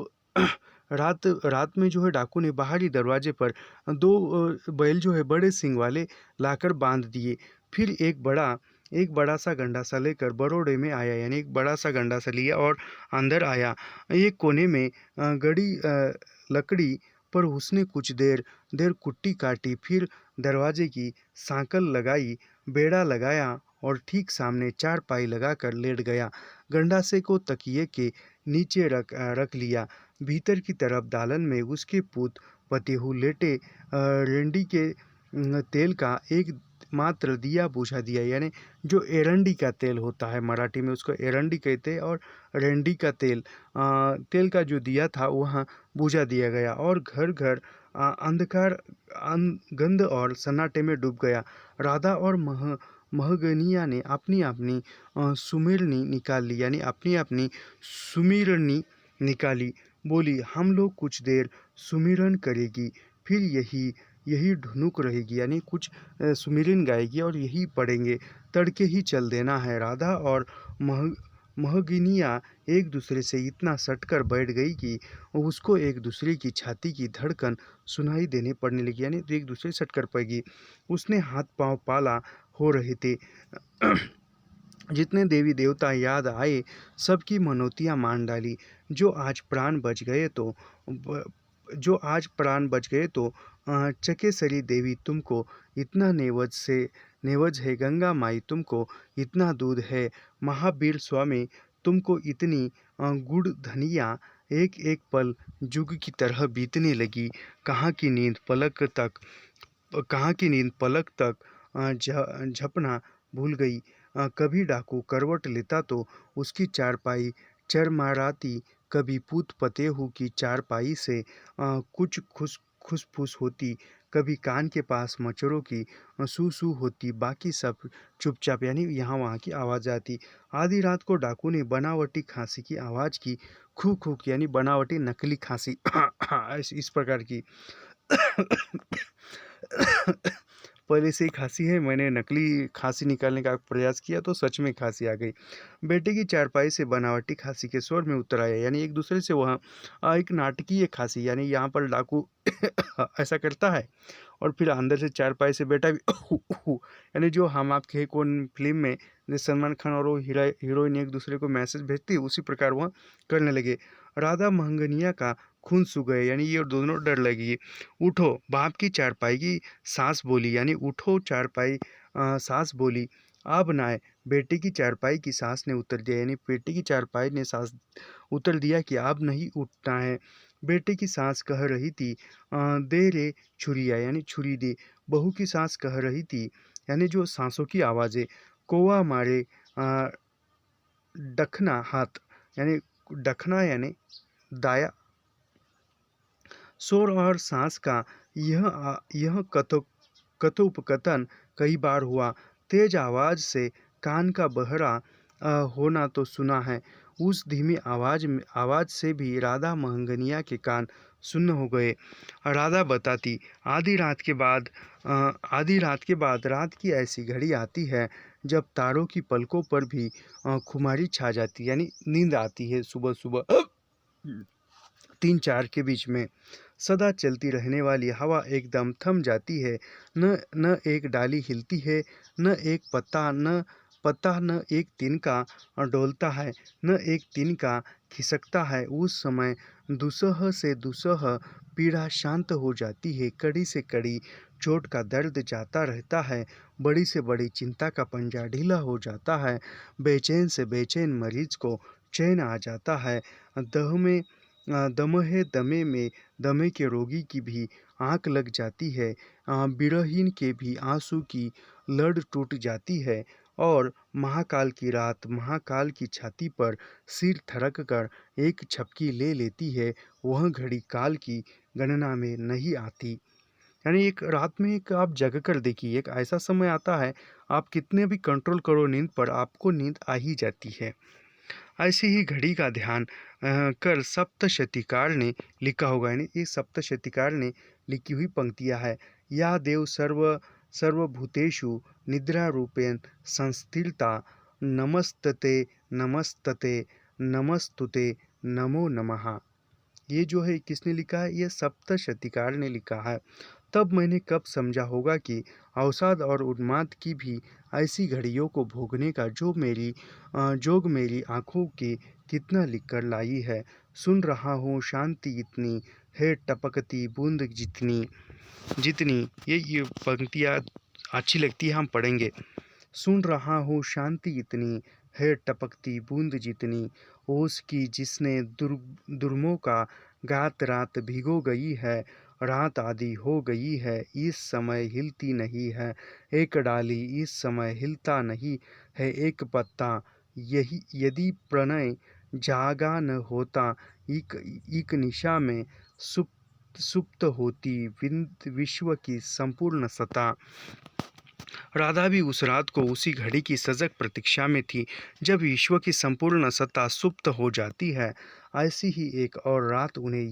रात रात में जो है डाकू ने बाहरी दरवाजे पर दो बैल जो है बड़े सींग वाले लाकर बांध दिए। फिर एक बड़ा सा गंडासा लेकर बरोड़े में आया, यानी एक बड़ा सा गंडासा लिया और अंदर आया। एक कोने में गड़ी लकड़ी पर उसने कुछ देर देर कुट्टी काटी, फिर दरवाजे की सांकल लगाई, बेड़ा लगाया और ठीक सामने चारपाई लगाकर लेट गया। गंडासे को तकिए के नीचे रख लिया। भीतर की तरफ दालन में उसके पूत पतेहू लेटे रेंडी के तेल का एक मात्र दिया बुझा दिया, यानी जो एरंडी का तेल होता है, मराठी में उसको एरंडी कहते हैं, और रेंडी का तेल का जो दिया था वहाँ बुझा दिया गया, और घर घर अंधकार गंध और सन्नाटे में डूब गया। राधा और महगनिया ने अपनी अपनी सुमिरनी निकाल ली, यानी अपनी अपनी सुमिरनी निकाली। बोली, हम लोग कुछ देर सुमिरन करेगी, फिर यही यही ढुनुक रहेगी, यानी कुछ सुमिरन गाएगी और यही पढ़ेंगे, तड़के ही चल देना है। राधा और महगिनिया एक दूसरे से इतना सटकर बैठ गई कि उसको एक दूसरे की छाती की धड़कन सुनाई देने पड़ने लगी, यानी एक दूसरे से सटकर पड़। उसने हाथ पांव पाला हो रहे थे। जितने देवी देवता याद आए सबकी मनोतियाँ मान डाली। जो आज प्राण बच गए तो जो आज प्राण बच गए तो चकेसरी देवी तुमको इतना नेवज है, गंगा माई तुमको इतना दूध है, महावीर स्वामी तुमको इतनी गुड़ धनिया। एक एक पल जुग की तरह बीतने लगी। कहाँ की नींद पलक तक झपना भूल गई। कभी डाकू करवट लेता तो उसकी चारपाई चरमराती, कभी पूत पतेहू की चारपाई से कुछ खुसफुस होती, कभी कान के पास मच्छरों की सू सू होती, बाकी सब चुपचाप, यानी यहाँ वहाँ की आवाज़ आती। आधी रात को डाकू ने बनावटी खांसी की आवाज़ की, खू खू की, यानी बनावटी नकली खांसी इस प्रकार की। पहले से ही खांसी है, मैंने नकली खांसी निकालने का प्रयास किया तो सच में खांसी आ गई। बेटे की चारपाई से बनावटी खांसी के स्वर में उतर आया, यानी एक दूसरे से वहाँ एक नाटकीय खांसी, यानी यहाँ पर डाकू ऐसा करता है और फिर अंदर से चारपाई से बेटा भी यानी जो हम आपके कौन फिल्म में जैसे सलमान खान और वो हीरोइन एक दूसरे को मैसेज भेजती है, उसी प्रकार वह करने लगे। राधा महंगनिया का खून सूख गए, यानी ये दोनों डर लगी। उठो, बाप की चारपाई की सास बोली, यानी उठो चारपाई सास बोली, अब नाय। बेटे की चारपाई की सास ने उत्तर दिया, यानी बेटे की चारपाई ने सास उत्तर दिया कि अब नहीं उठना है। बेटे की सास कह रही थी, दे रे छुरिया, यानी छुरी दे। बहू की सास कह रही थी, यानी जो सांसों की आवाज़ें, कौवा मारे डखना हाथ, यानी डखना यानी दाया शोर और सांस का यह कथोपकथन कई बार हुआ। तेज आवाज से कान का बहरा होना तो सुना है। उस धीमी आवाज से भी राधा महंगनिया के कान सुन्न हो गए। राधा बताती, आधी रात के बाद रात की ऐसी घड़ी आती है जब तारों की पलकों पर भी खुमारी छा जाती है, यानी नींद आती है सुबह सुबह 3-4 के बीच में। सदा चलती रहने वाली हवा एकदम थम जाती है। न एक डाली हिलती है, न एक तिनका डोलता है, न एक तिनका खिसकता है। उस समय दुसह से दुसह पीड़ा शांत हो जाती है। कड़ी से कड़ी चोट का दर्द जाता रहता है। बड़ी से बड़ी चिंता का पंजा ढीला हो जाता है। बेचैन से बेचैन मरीज को चैन आ जाता है। दह में दमहे दमे में दमे के रोगी की भी आँख लग जाती है। बिरहीन के भी आंसू की लड़ टूट जाती है। और महाकाल की रात महाकाल की छाती पर सिर थरक कर एक झपकी ले लेती है। वह घड़ी काल की गणना में नहीं आती। यानी एक रात में एक आप जग कर देखिए, एक ऐसा समय आता है, आप कितने भी कंट्रोल करो नींद पर, आपको नींद आ ही जाती है। ऐसे ही घड़ी का ध्यान कर सप्तशतीकार ने लिखा होगा, यानी ये सप्तशतीकार ने लिखी हुई पंक्तियाँ है। या देव सर्वभूतेषु निद्रा रूपेण संस्थिता, नमस्तते नमस्तते नमस्तुते नमो नमः। ये जो है किसने लिखा है? ये सप्तशतीकार ने लिखा है। तब मैंने कब समझा होगा कि अवसाद और उन्माद की भी ऐसी घड़ियों को भोगने का जोग मेरी आँखों की कितना लिख कर लाई है। सुन रहा हूँ शांति इतनी है, टपकती बूंद जितनी जितनी ये पंक्तियाँ अच्छी लगती है, हम पढ़ेंगे। सुन रहा हूँ शांति इतनी है, टपकती बूंद जितनी ओस की जिसने दुर्मों का गात रात भिगो गई है। रात आधी हो गई है, इस समय हिलती नहीं है एक डाली, इस समय हिलता नहीं है एक पत्ता। यही यदि प्रणय जागा न होता, एक निशा में सुप्त होती विश्व की संपूर्ण सत्ता। राधा भी उस रात को उसी घड़ी की सजग प्रतीक्षा में थी जब विश्व की संपूर्ण सत्ता सुप्त हो जाती है। ऐसी ही एक और रात उन्हें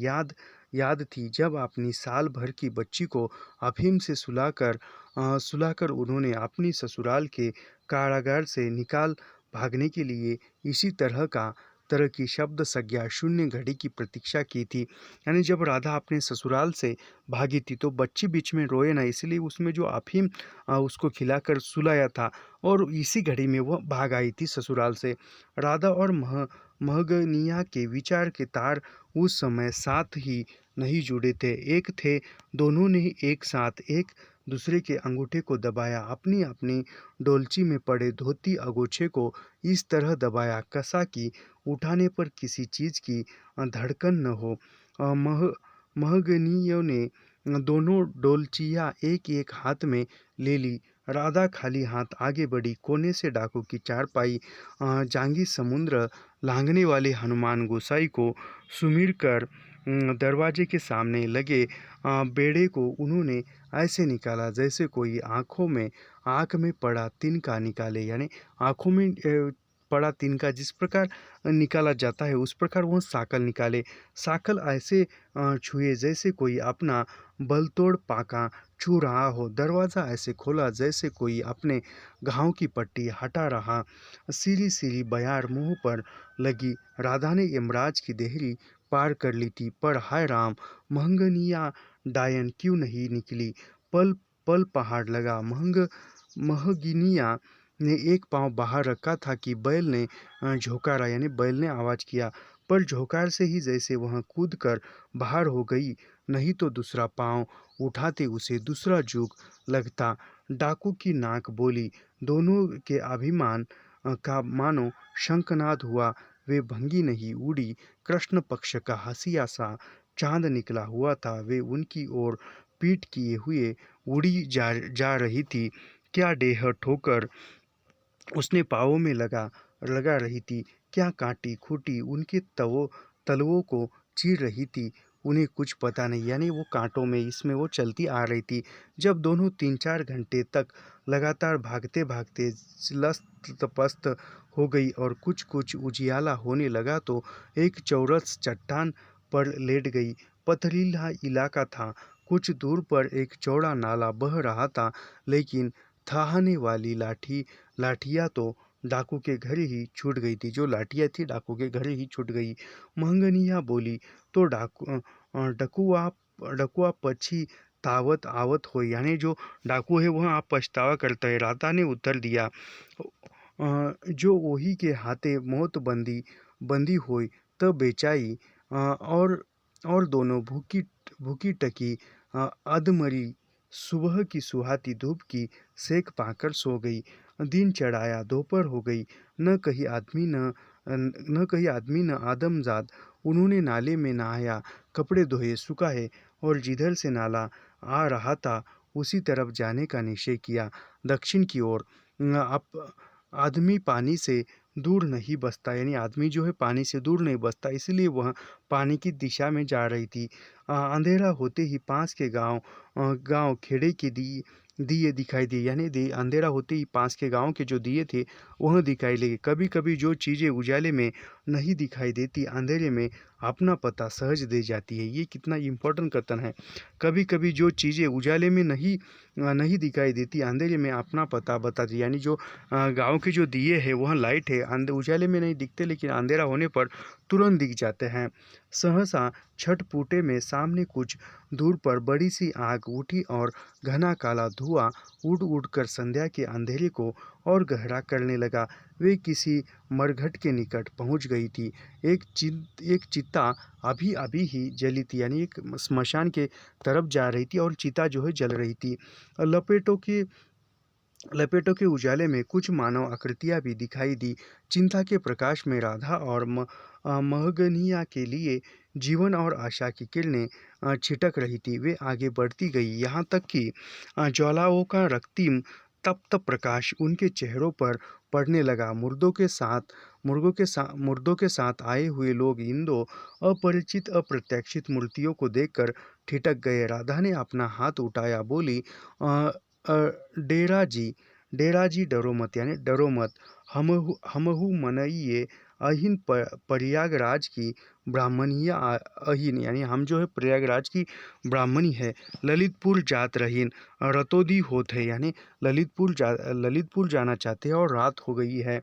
याद थी जब अपनी साल भर की बच्ची को अफीम से सुलाकर उन्होंने अपनी ससुराल के कारागार से निकाल भागने के लिए इसी तरह की शब्द संज्ञा शून्य घड़ी की प्रतीक्षा की थी। यानी जब राधा अपने ससुराल से भागी थी तो बच्ची बीच में रोए ना, इसलिए उसमें जो अफीम उसको खिलाकर सुलाया था, और इसी घड़ी में वह भाग आई थी ससुराल से। राधा और महगनिया के विचार के तार उस समय साथ ही नहीं जुड़े थे, एक थे। दोनों ने एक साथ एक दूसरे के अंगूठे को दबाया, अपनी अपनी डोलची में पड़े धोती अगोछे को इस तरह दबाया कसा कि उठाने पर किसी चीज़ की धड़कन न हो। महगनियों ने दोनों डोलचियाँ एक एक हाथ में ले ली। राधा खाली हाथ आगे बढ़ी। कोने से डाकू की चारपाई, जांगी समुद्र लांघने वाले हनुमान गोसाई को सुमिर कर दरवाजे के सामने लगे बेड़े को उन्होंने ऐसे निकाला जैसे कोई आँख में पड़ा तिनका निकाले। यानी आँखों में पड़ा तिनका जिस प्रकार निकाला जाता है उस प्रकार वह साकल निकाले। साकल ऐसे छुए जैसे कोई अपना बलतोड़ पाका छू रहा हो। दरवाज़ा ऐसे खोला जैसे कोई अपने घाव की पट्टी हटा रहा। सीरी सीरी बयार मुंह पर लगी। राधा ने यमराज की देहरी पार कर ली थी, पर हाय राम, महंगनिया डायन क्यों नहीं निकली। पल पल पहाड़ लगा। महगिनिया ने एक पांव बाहर रखा था कि बैल ने झोंकारा, यानी बैल ने आवाज़ किया, पर झोंकार से ही जैसे वह कूद कर बाहर हो गई, नहीं तो दूसरा पांव उठाते उसे दूसरा जुग लगता। डाकू की नाक बोली। दोनों के अभिमान का मानो शंखनाद हुआ। वे भंगी नहीं उड़ी। कृष्ण पक्ष का हंसिया सा चांद निकला हुआ था। वे उनकी ओर पीठ किए हुए उड़ी जा रही थी। क्या डेह ठोकर उसने पाँवों में लगा रही थी, क्या कांटी खूंटी उनके तलवों को चीर रही थी। उन्हें कुछ पता नहीं, यानी वो कांटों में इसमें वो चलती आ रही थी। जब दोनों 3-4 घंटे तक लगातार भागते भागते लस्त पस्त हो गई और कुछ कुछ उजियाला होने लगा तो एक चौरस चट्टान पर लेट गई। पथरीला इलाका था, कुछ दूर पर एक चौड़ा नाला बह रहा था, लेकिन थाहने वाली लाठियाँ तो डाकू के घर ही छूट गई थी। जो लाठियाँ थी डाकू के घर ही छूट गई। महंगनिया बोली, तो डकुआ डकुआ पछी तावत आवत हो, यानी जो डाकू है वह आप पछतावा करता है। राधा ने उत्तर दिया, जो वही के हाथे मौत बंदी बंदी होई तब बेचाई। और दोनों भूखी भूखी टकी अधमरी सुबह की सुहाती धूप की सेक पाकर सो गई। दिन चढ़ाया, दोपहर हो गई, न कहीं आदमी न आदमजाद। उन्होंने नाले में नहाया, कपड़े धोए, सुखाए और जिधर से नाला आ रहा था उसी तरफ जाने का निश्चय किया, दक्षिण की ओर। आप आदमी पानी से दूर नहीं बसता, यानी आदमी जो है पानी से दूर नहीं बसता, इसलिए वह पानी की दिशा में जा रही थी। अंधेरा होते ही पास के गांव खेड़े के दिए दिखाई दिए, यानी अंधेरा होते ही पास के गांव के जो दिए थे वह दिखाई लगे। कभी कभी जो चीज़ें उजाले में नहीं दिखाई देती अंधेरे में अपना पता सहज दे जाती है। ये कितना इम्पोर्टेंट कथन है। कभी कभी जो चीज़ें उजाले में नहीं दिखाई देती अंधेरे में अपना पता बताती, यानी जो गांव के जो दिए है वह लाइट है, उजाले में नहीं दिखते लेकिन अंधेरा होने पर तुरंत दिख जाते हैं। सहसा छटपुटे में सामने कुछ दूर पर बड़ी सी आग उठी और घना काला धुआं उड़ उड़कर संध्या के अंधेरे को और गहरा करने लगा। वे किसी मरघट के निकट पहुंच गई थी। एक चिता अभी अभी ही जली थी, यानी एक स्मशान के तरफ जा रही थी और चिता जो है जल रही थी। लपेटों के उजाले में कुछ मानव आकृतियां भी दिखाई दी। चिंता के प्रकाश में राधा और महगनिया के लिए जीवन और आशा की किरणें छिटक रही थी। वे आगे बढ़ती गई, यहाँ तक कि ज्वालाओं का रक्तिम तप्त प्रकाश उनके चेहरों पर पड़ने लगा। मुर्दों के साथ आए हुए लोग इन दो अपरिचित अप्रत्याशित मूर्तियों को देखकर ठिठक गए। राधा ने अपना हाथ उठाया, बोली, डेरा जी डरो मत, यानी डरो मत। हमहु मनइये अहिन प्रयागराज की ब्राह्मणिया अहिन, यानी हम जो है प्रयागराज की ब्राह्मणी है। ललितपुर जात रहीन, रतोदी होत है, यानी ललितपुर जाना चाहते हैं और रात हो गई है।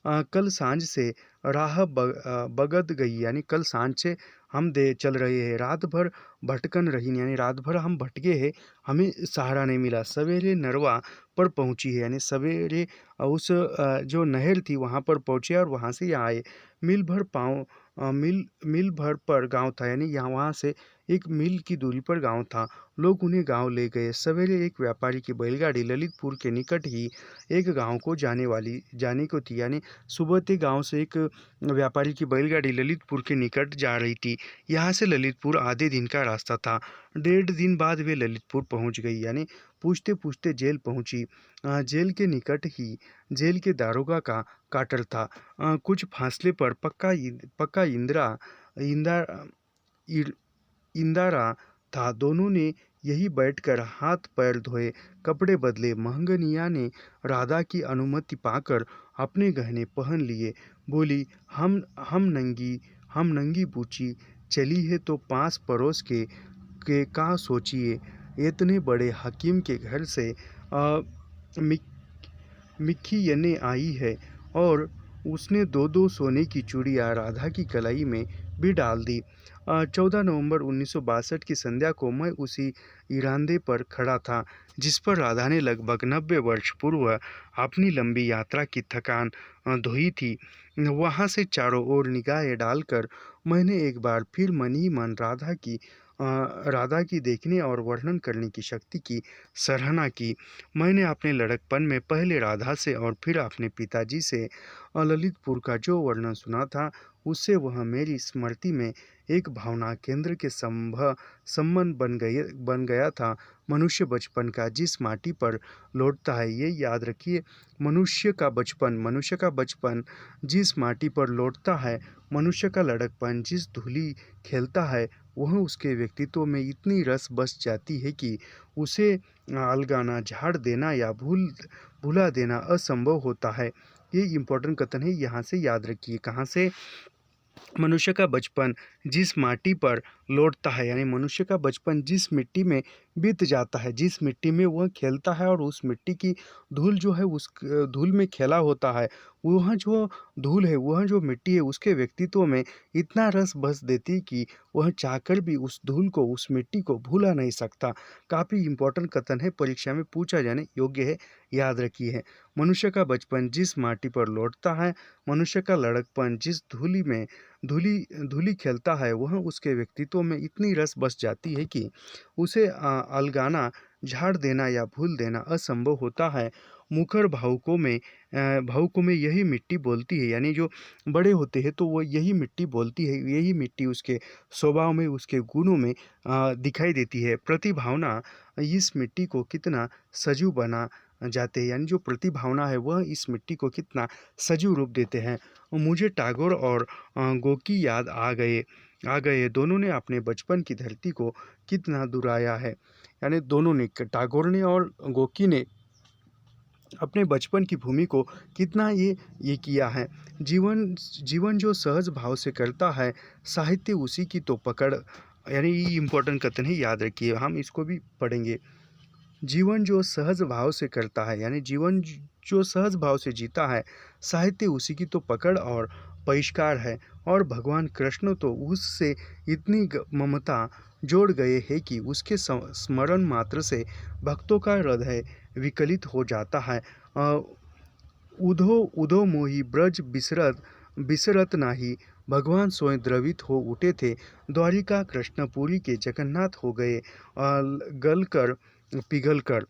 कल सांझ से राह बगद गई, यानी कल सांझ से हम दे चल रहे हैं। रात भर भटकन रही, यानी रात भर हम भटके हैं, हमें सहारा नहीं मिला। सवेरे नरवा पर पहुंची है, यानी सवेरे उस जो नहर थी वहाँ पर पहुँचे और वहाँ से यहाँ आए। मील भर पर गांव था, यानी यहाँ वहाँ से एक मील की दूरी पर गांव था। लोग उन्हें गांव ले गए। सवेरे एक व्यापारी की बैलगाड़ी ललितपुर के निकट ही एक गांव को जाने को थी, यानी सुबह गांव से एक व्यापारी की बैलगाड़ी ललितपुर के निकट जा रही थी। यहाँ से ललितपुर आधे दिन का रास्ता था। 1.5 दिन बाद वे ललितपुर पहुँच गई, यानी पूछते पूछते जेल पहुँची। जेल के निकट ही जेल के दारोगा का क्वार्टर था। कुछ फासले पर पक्का इंदारा था। दोनों ने यही बैठकर हाथ पैर धोए, कपड़े बदले। महंगनिया ने राधा की अनुमति पाकर अपने गहने पहन लिए। बोली, हम नंगी बूची चली है तो पास पड़ोस के का सोचिए। इतने बड़े हकीम के घर से मिक्की यने आई है। और उसने 2-2 सोने की चूड़ियाँ राधा की कलाई में भी डाल दी। 14 नवंबर 1962 की संध्या को मैं उसी इरांदे पर खड़ा था जिस पर राधा ने लगभग 90 वर्ष पूर्व अपनी लंबी यात्रा की थकान धोई थी। वहाँ से चारों ओर निगाहें डालकर मैंने एक बार फिर मन ही मन राधा की देखने और वर्णन करने की शक्ति की सराहना की। मैंने अपने लड़कपन में पहले राधा से और फिर अपने पिताजी से ललितपुर का जो वर्णन सुना था, उससे वह मेरी स्मृति में एक भावना केंद्र के संबंध बन गया था। मनुष्य बचपन का जिस माटी पर लौटता है, ये याद रखिए, मनुष्य का बचपन जिस माटी पर लौटता है, मनुष्य का लड़कपन जिस धूली खेलता है, वह उसके व्यक्तित्व में इतनी रस बस जाती है कि उसे अलगाना, झाड़ देना या भुला देना असंभव होता है। ये इम्पोर्टेंट कथन है, यहाँ से याद रखिए। कहाँ से? मनुष्य का बचपन जिस माटी पर लौटता है, यानी मनुष्य का बचपन जिस मिट्टी में बीत जाता है, जिस मिट्टी में वह खेलता है और उस मिट्टी की धूल जो है उस धूल में खेला होता है, वह जो धूल है, वह जो मिट्टी है, उसके व्यक्तित्व में इतना रस बस देती कि वह चाहकर भी उस धूल को, उस मिट्टी को भूला नहीं सकता। काफ़ी इम्पोर्टेंट कथन है, परीक्षा में पूछा जाने योग्य है, याद रखिए। मनुष्य का बचपन जिस माटी पर लौटता है, मनुष्य का लड़कपन जिस धूली धूली खेलता है, वह उसके व्यक्तित्व में इतनी रस बस जाती है कि उसे अलगाना, झाड़ देना या भूल देना असंभव होता है। मुखर भावुकों में यही मिट्टी बोलती है, यानी जो बड़े होते हैं तो वो यही मिट्टी बोलती है, यही मिट्टी उसके स्वभाव में, उसके गुणों में दिखाई देती है। प्रतिभावना इस मिट्टी को कितना सजीव बना जाते हैं, यानी जो प्रतिभावना है वह इस मिट्टी को कितना सजीव रूप देते हैं। मुझे टैगोर और गोकी याद आ गए। दोनों ने अपने बचपन की धरती को कितना दुराया है, यानी दोनों ने, टैगोर ने और गोकी ने, अपने बचपन की भूमि को कितना ये किया है। जीवन जीवन जो सहज भाव से करता है, साहित्य उसी की तो पकड़, यानी ये इम्पोर्टेंट कथन है, याद रखिए, हम इसको भी पढ़ेंगे। जीवन जो सहज भाव से करता है, यानी जीवन जो सहज भाव से जीता है, साहित्य उसी की तो पकड़ और बहिष्कार है। और भगवान कृष्ण तो उससे इतनी ममता जोड़ गए हैं कि उसके स्मरण मात्र से भक्तों का हृदय विकलित हो जाता है। उधो उधो मोहि ब्रज बिसरत नाही, भगवान स्वयं द्रवित हो उठे थे। द्वारिका कृष्णपुरी के जगन्नाथ हो गए गल कर पिघल कर।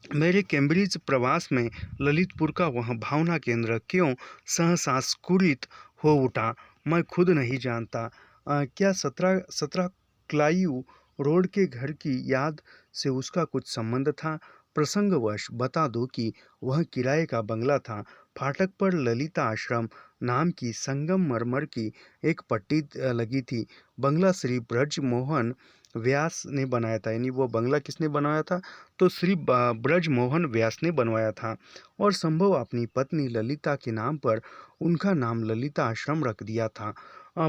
मेरे कैम्ब्रिज प्रवास में ललितपुर का वह भावना केंद्र क्यों सहसा स्फुरित हो उठा, मैं खुद नहीं जानता। क्या 17 क्लाइव रोड के घर की याद से उसका कुछ संबंध था? प्रसंगवश बता दूं कि वह किराए का बंगला था। फाटक पर ललिता आश्रम नाम की संगमरमर की एक पट्टी लगी थी। बंगला श्री ब्रज मोहन व्यास ने बनाया था, यानी वो बंगला किसने बनवाया था? तो श्री ब्रज मोहन व्यास ने बनवाया था। और संभव अपनी पत्नी ललिता के नाम पर उनका नाम ललिता आश्रम रख दिया था।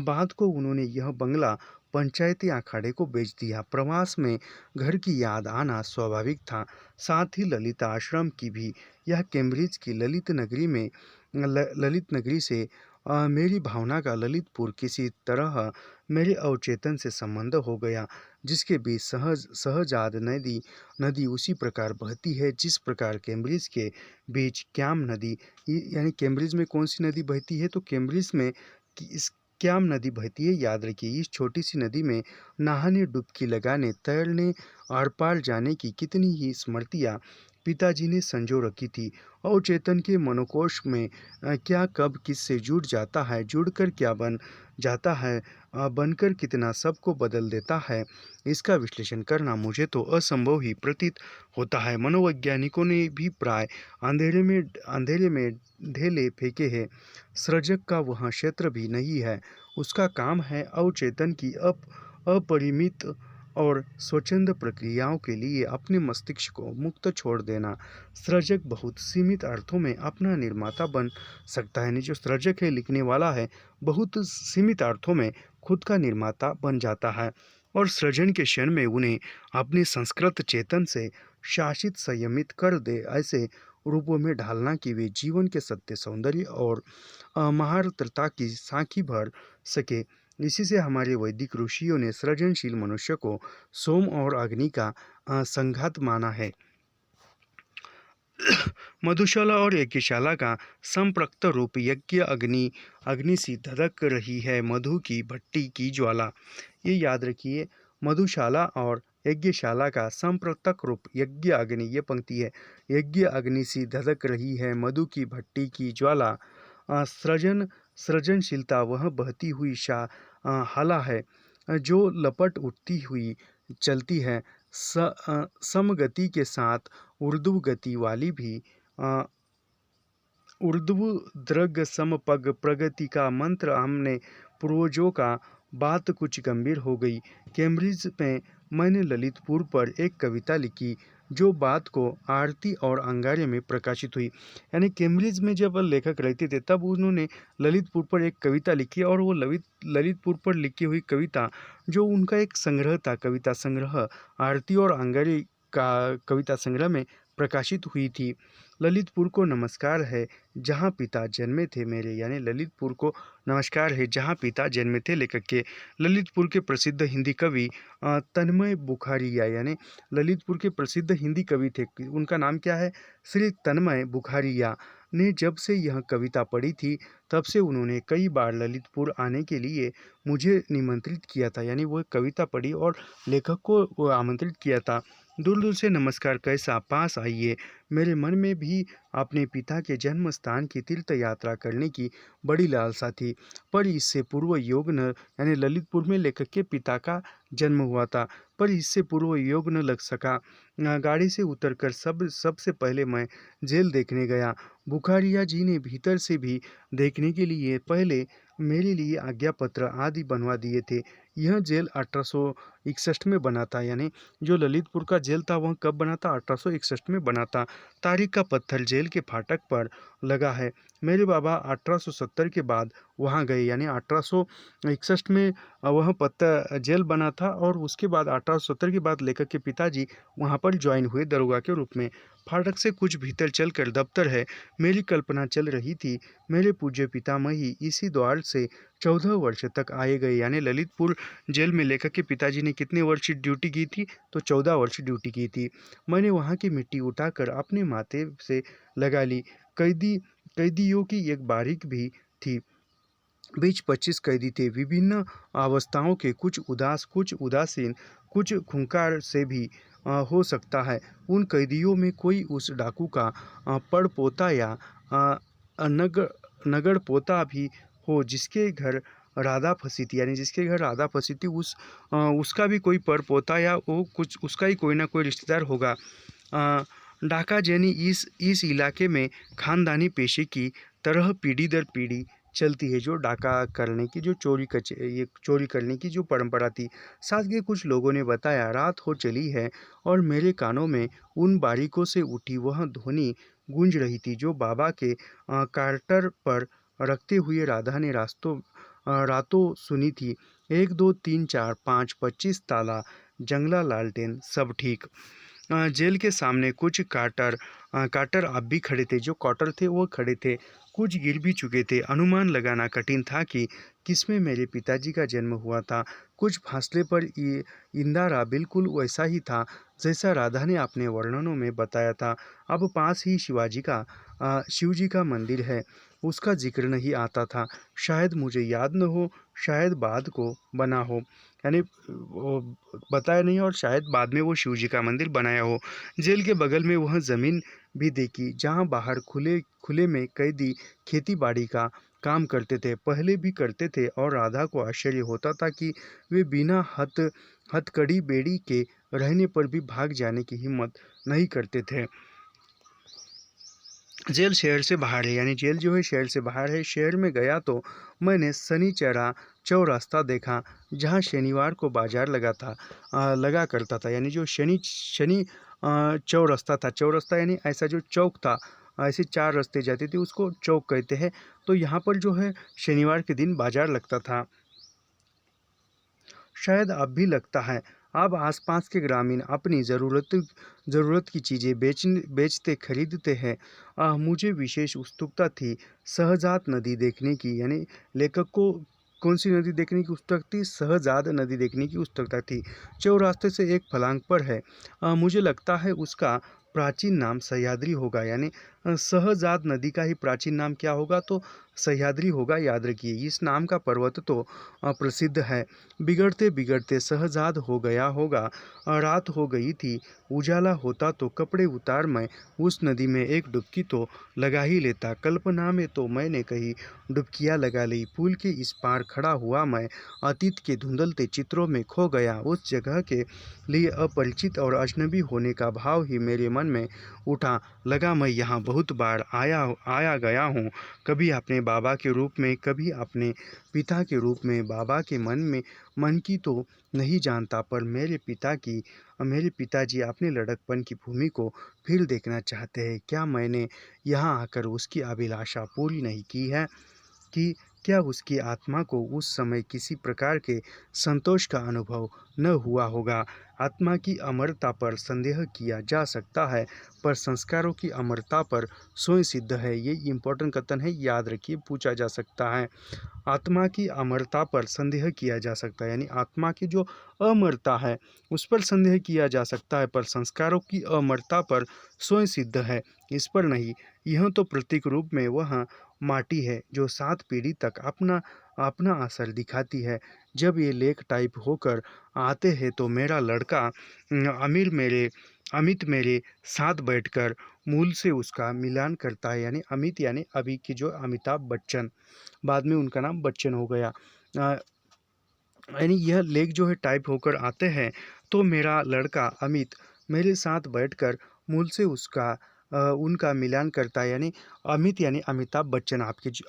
बाद को उन्होंने यह बंगला पंचायती अखाड़े को बेच दिया। प्रवास में घर की याद आना स्वाभाविक था, साथ ही ललिता आश्रम की भी। यह कैम्ब्रिज की ललित नगरी से मेरी भावना का ललितपुर किसी तरह मेरे अवचेतन से संबंध हो गया, जिसके बीच सहजाद नदी उसी प्रकार बहती है जिस प्रकार कैम्ब्रिज के बीच क्याम नदी, यानी कैम्ब्रिज में कौन सी नदी बहती है? तो कैम्ब्रिज में इस क्याम नदी बहती है, याद रखिए। इस छोटी सी नदी में नहाने, डुबकी लगाने, तैरने, आर पार जाने की कितनी ही स्मृतियाँ पिताजी ने संजो रखी थी। अवचेतन के मनोकोश में क्या कब किससे जुड़ जाता है, जुड़कर क्या बन जाता है, बनकर कितना सबको बदल देता है, इसका विश्लेषण करना मुझे तो असंभव ही प्रतीत होता है। मनोवैज्ञानिकों ने भी प्राय अंधेरे में ढेले फेंके हैं। सृजक का वह क्षेत्र भी नहीं है, उसका काम है अवचेतन की अपरिमित और स्वच्छंद प्रक्रियाओं के लिए अपने मस्तिष्क को मुक्त छोड़ देना। सृजक बहुत सीमित अर्थों में अपना निर्माता बन सकता है, यानी जो सृजक है, लिखने वाला है, बहुत सीमित अर्थों में खुद का निर्माता बन जाता है। और सृजन के क्षण में उन्हें अपने संस्कृत चेतन से शासित, संयमित कर दे ऐसे रूपों में ढालना कि वे जीवन के सत्य, सौंदर्य और महारतता की साखी भर सके। इसी से हमारे वैदिक ऋषियों ने सृजनशील मनुष्य को सोम और अग्नि का संघात माना है। मधुशाला और यज्ञशाला का संप्रक्त रूप यज्ञ अग्नि सी धधक रही है मधु की भट्टी की ज्वाला। ये याद रखिए, मधुशाला और यज्ञशाला का संप्रतक रूप यज्ञ अग्नि, ये पंक्ति है, यज्ञ अग्नि सी धधक रही है मधु की भट्टी की ज्वाला। सृजनशीलता वह बहती हुई हाला है जो लपट उठती हुई चलती है, समगति के साथ ऊर्ध्व गति वाली भी। ऊर्ध्व द्रग समपग प्रगति का मंत्र हमने पूर्वजों का बात कुछ गंभीर हो गई। कैम्ब्रिज में मैंने ललितपुर पर एक कविता लिखी जो बात को आरती और अंगारे में प्रकाशित हुई। यानी कैम्ब्रिज में जब लेखक रहते थे तब उन्होंने ललितपुर पर एक कविता लिखी और वो ललितपुर पर लिखी हुई कविता जो उनका एक संग्रह था, कविता संग्रह आरती और अंगारे का कविता संग्रह में प्रकाशित हुई थी। ललितपुर को नमस्कार है जहाँ पिता जन्मे थे मेरे, यानी ललितपुर को नमस्कार है जहाँ पिता जन्मे थे लेखक के। ललितपुर के प्रसिद्ध हिंदी कवि तन्मय बुखारिया, यानी ललितपुर के प्रसिद्ध हिंदी कवि थे, उनका नाम क्या है, श्री तन्मय बुखारिया ने जब से यह कविता पढ़ी थी तब से उन्होंने कई बार ललितपुर आने के लिए मुझे निमंत्रित किया था। यानी वो कविता पढ़ी और लेखक को वो आमंत्रित किया था। दूर दूर से नमस्कार कैसा, पास आइए। मेरे मन में भी अपने पिता के जन्म स्थान की तीर्थ यात्रा करने की बड़ी लालसा थी, पर इससे पूर्व योग न, यानी ललितपुर में लेखक के पिता का जन्म हुआ था, पर इससे पूर्व योग न लग सका। गाड़ी से उतरकर सबसे पहले मैं जेल देखने गया। बुखारिया जी ने भीतर से भी देखने के लिए पहले मेरे लिए आज्ञा पत्र आदि बनवा दिए थे। यह जेल 1861 में बना था, यानी जो ललितपुर का जेल था वह कब बना था, 1861 में बना था। तारीख का पत्थर जेल के फाटक पर लगा है। मेरे बाबा 1870 के बाद वहाँ गए, यानी 1861 में वह पत्थर जेल बना था और उसके बाद 1870 के बाद लेखक के पिताजी वहाँ पर ज्वाइन हुए दरोगा के रूप में। फाटक से कुछ भीतर चलकर दफ्तर है। मेरी कल्पना चल रही थी। मेरे पूज्य पितामही इसी द्वार से 14 वर्ष तक आए गए, यानी ललितपुर जेल में लेखक के पिताजी ने कितने वर्ष ड्यूटी की थी, तो 14 वर्ष ड्यूटी की थी। मैंने वहाँ की मिट्टी उठाकर अपने माथे से लगा ली। कैदियों की एक बारीक भी थी। बीच 25 कैदी थे, विभिन्न अवस्थाओं के, कुछ उदास, कुछ उदासीन, कुछ खूंखार से भी हो सकता है। उन कैदियों में कोई उस डाकू का पड़पोता या नगड़ पोता भी हो जिसके घर राधा फंसी थी, यानी जिसके घर राधा फंसी थी उसका भी कोई पड़पोता या वो कुछ उसका ही कोई ना कोई रिश्तेदार होगा। डाका जैनी इस इलाके में खानदानी पेशे की तरह पीढ़ी दर पीढ़ी चलती है। जो डाका करने की, जो ये चोरी करने की जो परंपरा थी। साथ के कुछ लोगों ने बताया रात हो चली है और मेरे कानों में उन बारीकों से उठी वह ध्वनि गूंज रही थी जो बाबा के कार्टर पर रखते हुए राधा ने रातों सुनी थी। 1 2 3 4 5 25 ताला, जंगला लालटेन, सब ठीक। जेल के सामने कुछ काटर अब भी खड़े थे, जो कॉटर थे वो खड़े थे, कुछ गिर भी चुके थे। अनुमान लगाना कठिन था कि किसमें मेरे पिताजी का जन्म हुआ था। कुछ फासले पर इंदारा बिल्कुल वैसा ही था जैसा राधा ने अपने वर्णनों में बताया था। अब पास ही शिव जी का मंदिर है, उसका जिक्र नहीं आता था। शायद मुझे याद न हो, शायद बाद को बना हो, यानी वो बताया नहीं और शायद बाद में वो शिव जी का मंदिर बनाया हो। जेल के बगल में वह ज़मीन भी देखी जहाँ बाहर खुले में कैदी खेती बाड़ी का काम करते थे, पहले भी करते थे, और राधा को आश्चर्य होता था कि वे बिना हथकड़ी बेड़ी के रहने पर भी भाग जाने की हिम्मत नहीं करते थे। जेल शहर से बाहर है, यानी जेल जो है शहर से बाहर है। शहर में गया तो मैंने शनिचरा चौरास्ता देखा जहाँ शनिवार को बाजार लगा करता था, यानी जो शनि चौरास्ता था। चौरास्ता यानी ऐसा जो चौक था, ऐसे 4 रास्ते जाते थे उसको चौक कहते हैं। तो यहाँ पर जो है शनिवार के दिन बाजार लगता था, शायद अब भी लगता है। अब आसपास के ग्रामीण अपनी ज़रूरत की चीज़ें बेचते खरीदते हैं। मुझे विशेष उत्सुकता थी सहजात नदी देखने की, यानी लेखक को कौन सी नदी देखने की उत्सुकता थी, सहजाद नदी देखने की उत्सुकता थी। चौरास्ते से एक फलांग पर है। मुझे लगता है उसका प्राचीन नाम सह्याद्री होगा, यानी सहजाद नदी का ही प्राचीन नाम क्या होगा, तो सह्याद्री होगा, याद रखिए। इस नाम का पर्वत तो प्रसिद्ध है। बिगड़ते बिगड़ते सहजाद हो गया होगा। रात हो गई थी, उजाला होता तो कपड़े उतार मैं उस नदी में एक डुबकी तो लगा ही लेता। कल्पना में तो मैंने कई डुबकियां लगा ली। पुल के इस पार खड़ा हुआ मैं अतीत के धुंधलते चित्रों में खो गया। उस जगह के लिए अपरिचित और अजनबी होने का भाव ही मेरे मन में उठा। लगा मैं यहाँ बहुत बहुत बार आया गया हूँ, कभी अपने बाबा के रूप में, कभी अपने पिता के रूप में। बाबा के मन की तो नहीं जानता, पर मेरे पिताजी अपने लड़कपन की भूमि को फिर देखना चाहते हैं। क्या मैंने यहाँ आकर उसकी अभिलाषा पूरी नहीं की है? कि क्या उसकी आत्मा को उस समय किसी प्रकार के संतोष का अनुभव न हुआ होगा? आत्मा की अमरता पर संदेह किया जा सकता है, पर संस्कारों की अमरता पर स्वयं सिद्ध है। ये इम्पोर्टेंट कथन है, याद रखिए, पूछा जा सकता है। आत्मा की अमरता पर संदेह किया जा सकता है, यानी आत्मा की जो अमरता है उस पर संदेह किया जा सकता है, पर संस्कारों की अमरता पर स्वयं सिद्ध है, इस पर नहीं। यह तो प्रतीक रूप में वह माटी है जो 7 पीढ़ी तक अपना अपना असर दिखाती है। जब ये लेख टाइप होकर आते हैं तो मेरा लड़का अमित मेरे साथ बैठकर मूल से उसका मिलान करता है, यानी अमित यानी अभी की जो अमिताभ बच्चन, बाद में उनका नाम बच्चन हो गया। यानी यह लेख जो है टाइप होकर आते हैं तो मेरा लड़का अमित मेरे साथ बैठकर मूल से उनका मिलान करता है, यानी अमित यानी अमिताभ बच्चन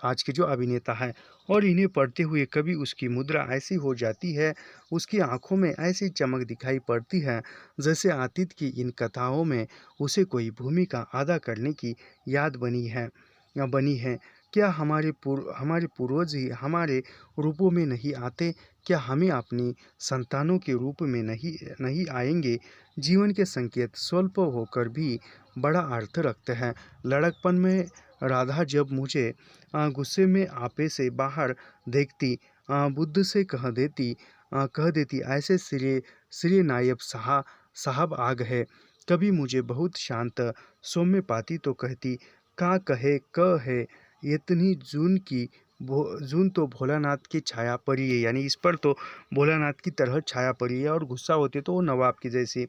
आज के जो अभिनेता है। और इन्हें पढ़ते हुए कभी उसकी मुद्रा ऐसी हो जाती है, उसकी आंखों में ऐसी चमक दिखाई पड़ती है, जैसे अतीत की इन कथाओं में उसे कोई भूमिका अदा करने की याद बनी है। क्या हमारे पूर्वज ही हमारे रूपों में नहीं आते? क्या हमें अपनी संतानों के रूप में नहीं आएंगे? जीवन के संकेत स्वल्प होकर भी बड़ा अर्थ रखते हैं। लड़कपन में राधा जब मुझे गुस्से में आपे से बाहर देखती, बुद्ध से कह देती ऐसे श्री नायब साहब आ गए। कभी मुझे बहुत शांत सौम्य पाती तो कहती, का कहे क है, इतनी जून तो भोलानाथ की छाया पड़ी है, यानी इस पर तो भोलानाथ की तरह छाया पड़ी है, और गुस्सा होती तो वो नवाब की जैसी।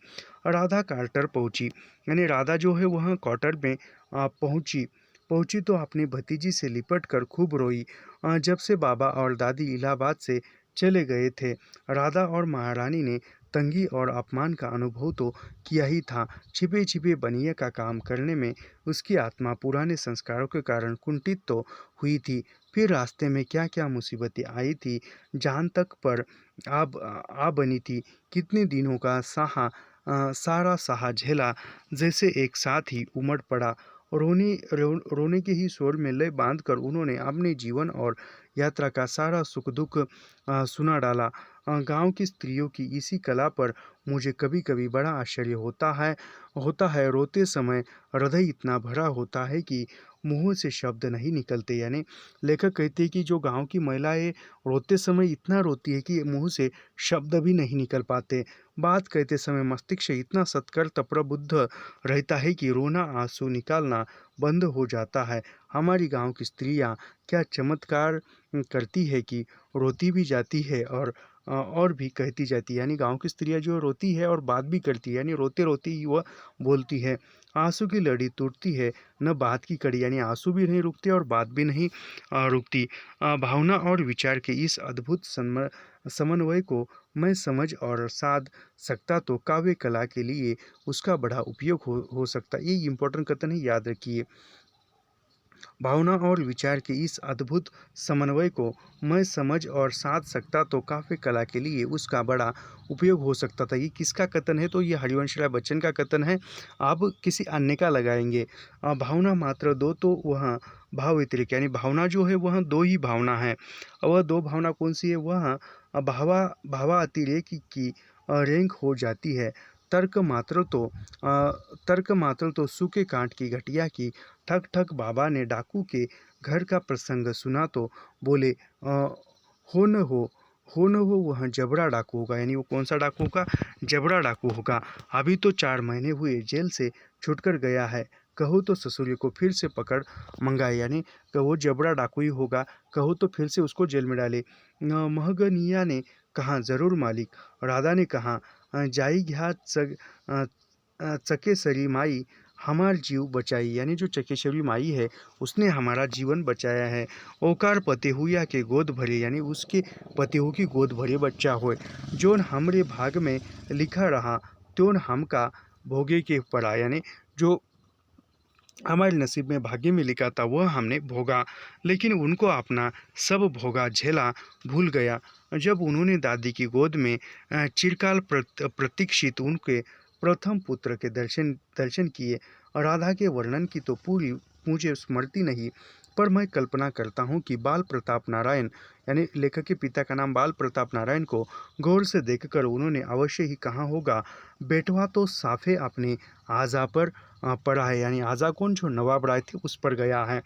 राधा कार्टर पहुंची, यानी राधा जो है वह क्वार्टर में पहुंची तो अपनी भतीजी से लिपट कर खूब रोई। जब से बाबा और दादी इलाहाबाद से चले गए थे, राधा और महारानी ने तंगी और अपमान का अनुभव तो किया ही था। छिपे छिपे बनिए का काम करने में उसकी आत्मा पुराने संस्कारों के कारण कुंठित तो हुई थी। फिर रास्ते में क्या क्या मुसीबतें आई थी, जान तक पर आ बनी थी। कितने दिनों का सारा सहा झेला, जैसे एक साथ ही उमड़ पड़ा। रोने के ही स्वर में लय बांधकर उन्होंने अपने जीवन और यात्रा का सारा सुख दुख सुना डाला। गांव की स्त्रियों की इसी कला पर मुझे कभी कभी बड़ा आश्चर्य होता है। रोते समय हृदय इतना भरा होता है कि मुंह से शब्द नहीं निकलते, यानी लेखक कहते हैं कि जो गांव की महिलाएं रोते समय इतना रोती है कि मुंह से शब्द भी नहीं निकल पाते। बात कहते समय मस्तिष्क इतना सत्कर्त प्रबुद्ध रहता है कि रोना आंसू निकालना बंद हो जाता है। हमारी गांव की स्त्रियां क्या चमत्कार करती है कि रोती भी जाती है और भी कहती जाती है, यानी गांव की स्त्रियां जो रोती है और बात भी करती है, यानी रोते रोते ही वह बोलती है। आंसू की लड़ी टूटती है न बात की कड़ी, यानी आंसू भी नहीं रुकते और बात भी नहीं रुकती। भावना और विचार के इस अद्भुत समन्वय को मैं समझ और साध सकता तो काव्य कला के लिए उसका बड़ा उपयोग हो सकता। ये इम्पोर्टेंट कथन है, याद रखिए। भावना और विचार के इस अद्भुत समन्वय को मैं समझ और साध सकता तो काव्य कला के लिए उसका बड़ा उपयोग हो सकता था। ये किसका कथन है? तो ये हरिवंश राय बच्चन का कथन है। आप किसी अन्य का लगाएंगे। भावना मात्र दो तो वह भाव व्यतिरिक्त, यानी भावना जो है वह दो ही भावना है। वह दो भावना कौन सी है? वह भावा अतिरेक की रैंक हो जाती है। तर्क मात्र तो सूखे कांट की घटिया की ठक ठक। बाबा ने डाकू के घर का प्रसंग सुना तो बोले, हो न हो वह जबरा डाकू होगा, यानी वो कौन सा डाकू होगा? जबरा डाकू होगा। अभी तो 4 महीने हुए जेल से छूटकर गया है, कहो तो ससुर को फिर से पकड़ मंगाए, यानी वो जबरा डाकू ही होगा, कहो तो फिर से उसको जेल में डाले। महगनिया ने कहा, जरूर मालिक। राधा ने कहा, जाई घ्या चकेसरी माई हमार जीव बचाई, यानी जो चकेश्वरी माई है उसने हमारा जीवन बचाया है। ओकार पते हुआ के गोद भरे, यानी उसके पतिहु की गोद भरे बच्चा होए। जोन हमरे भाग में लिखा रहा त्योन हमका भोगे के पड़ा, यानी जो हमारे नसीब में भाग्य में लिखा था वह हमने भोगा, लेकिन उनको अपना सब भोगा झेला भूल गया जब उन्होंने दादी की गोद में चिरकाल प्रतीक्षित उनके प्रथम पुत्र के दर्शन दर्शन किए। राधा के वर्णन की तो पूरी मुझे स्मृति नहीं, पर मैं कल्पना करता हूँ कि बाल प्रताप नारायण, यानी लेखक के पिता का नाम बाल प्रताप नारायण, को गौर से देखकर उन्होंने अवश्य ही कहा होगा, बेटवा तो साफे अपने आजा पर पड़ा है, यानी आजा कौन, जो नवाब राय थे उस पर गया है।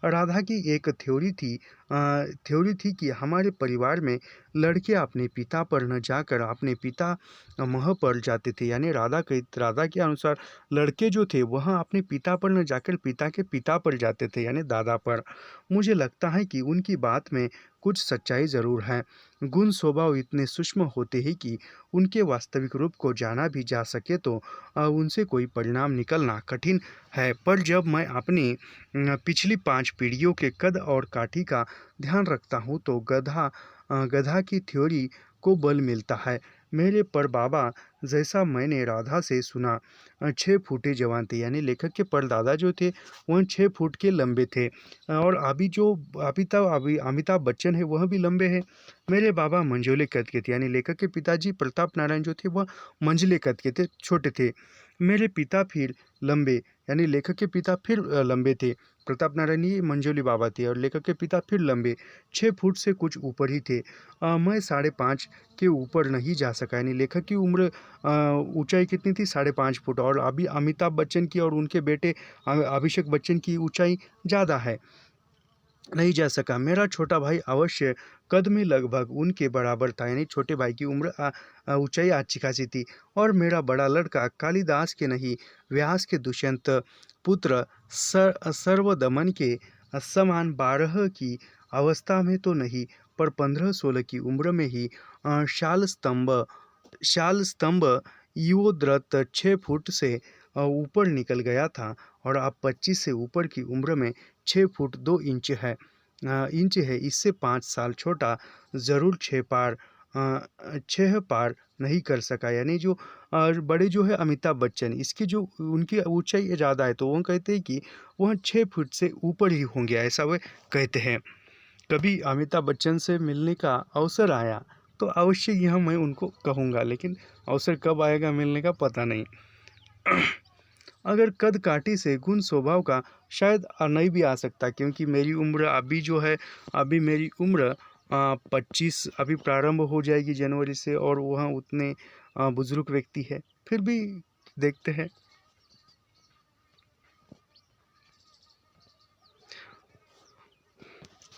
राधा की एक थ्योरी थी कि हमारे परिवार में लड़के अपने पिता पर न जाकर अपने पिता मह पर जाते थे, यानी राधा के अनुसार लड़के जो थे वह अपने पिता पर न जाकर पिता के पिता पर जाते थे, यानी दादा पर। मुझे लगता है कि उनकी बात में कुछ सच्चाई ज़रूर है। गुण स्वभाव इतने सूक्ष्म होते हैं कि उनके वास्तविक रूप को जाना भी जा सके तो उनसे कोई परिणाम निकलना कठिन है। पर जब मैं अपनी पिछली 5 पीढ़ियों के कद और काठी का ध्यान रखता हूँ तो गधा की थ्योरी को बल मिलता है। मेरे परबाबा, जैसा मैंने राधा से सुना, 6 फुटे जवान थे, यानी लेखक के परदादा जो थे वह 6 फुट के लंबे थे। और अभी अमिताभ बच्चन है वह भी लंबे हैं। मेरे बाबा मंझोले कद के थे, यानी लेखक के पिताजी प्रताप नारायण जो थे वह मंझले कद के थे, छोटे थे। मेरे पिता फिर लंबे, यानी लेखक के पिता फिर लंबे थे। प्रताप नारायण ये मंझोली बाबा थे और लेखक के पिता फिर लंबे, 6 फुट से कुछ ऊपर ही थे। मैं 5.5 के ऊपर नहीं जा सका, यानी लेखक की उम्र ऊंचाई कितनी थी, 5.5 फुट, और अभी अमिताभ बच्चन की और उनके बेटे अभिषेक बच्चन की ऊंचाई ज़्यादा है, नहीं जा सका। मेरा छोटा भाई अवश्य कद में लगभग उनके बराबर था, यानी छोटे भाई की उम्र ऊंचाई अच्छी खासी थी। और मेरा बड़ा लड़का कालिदास के नहीं, व्यास के दुष्यंत पुत्र सर्वदमन के समान 12 की अवस्था में तो नहीं, पर 15-16 की उम्र में ही शाल स्तंभ युवोद्रत 6 फुट से ऊपर निकल गया था, और अब 25 से ऊपर की उम्र में 6 फुट 2 इंच है। इससे 5 साल छोटा जरूर 6 पार नहीं कर सका, यानी जो बड़े जो है अमिताभ बच्चन, इसकी जो उनकी ऊंचाई ज़्यादा है, तो वो कहते हैं कि वह 6 फुट से ऊपर ही होंगे, ऐसा वे कहते हैं। कभी अमिताभ बच्चन से मिलने का अवसर आया तो अवश्य यह मैं उनको कहूँगा, लेकिन अवसर कब आएगा मिलने का पता नहीं। अगर कद काठी से गुण स्वभाव का शायद नहीं भी आ सकता, क्योंकि मेरी उम्र अभी जो है, अभी मेरी उम्र 25 अभी प्रारंभ हो जाएगी जनवरी से, और वह उतने बुजुर्ग व्यक्ति है, फिर भी देखते हैं।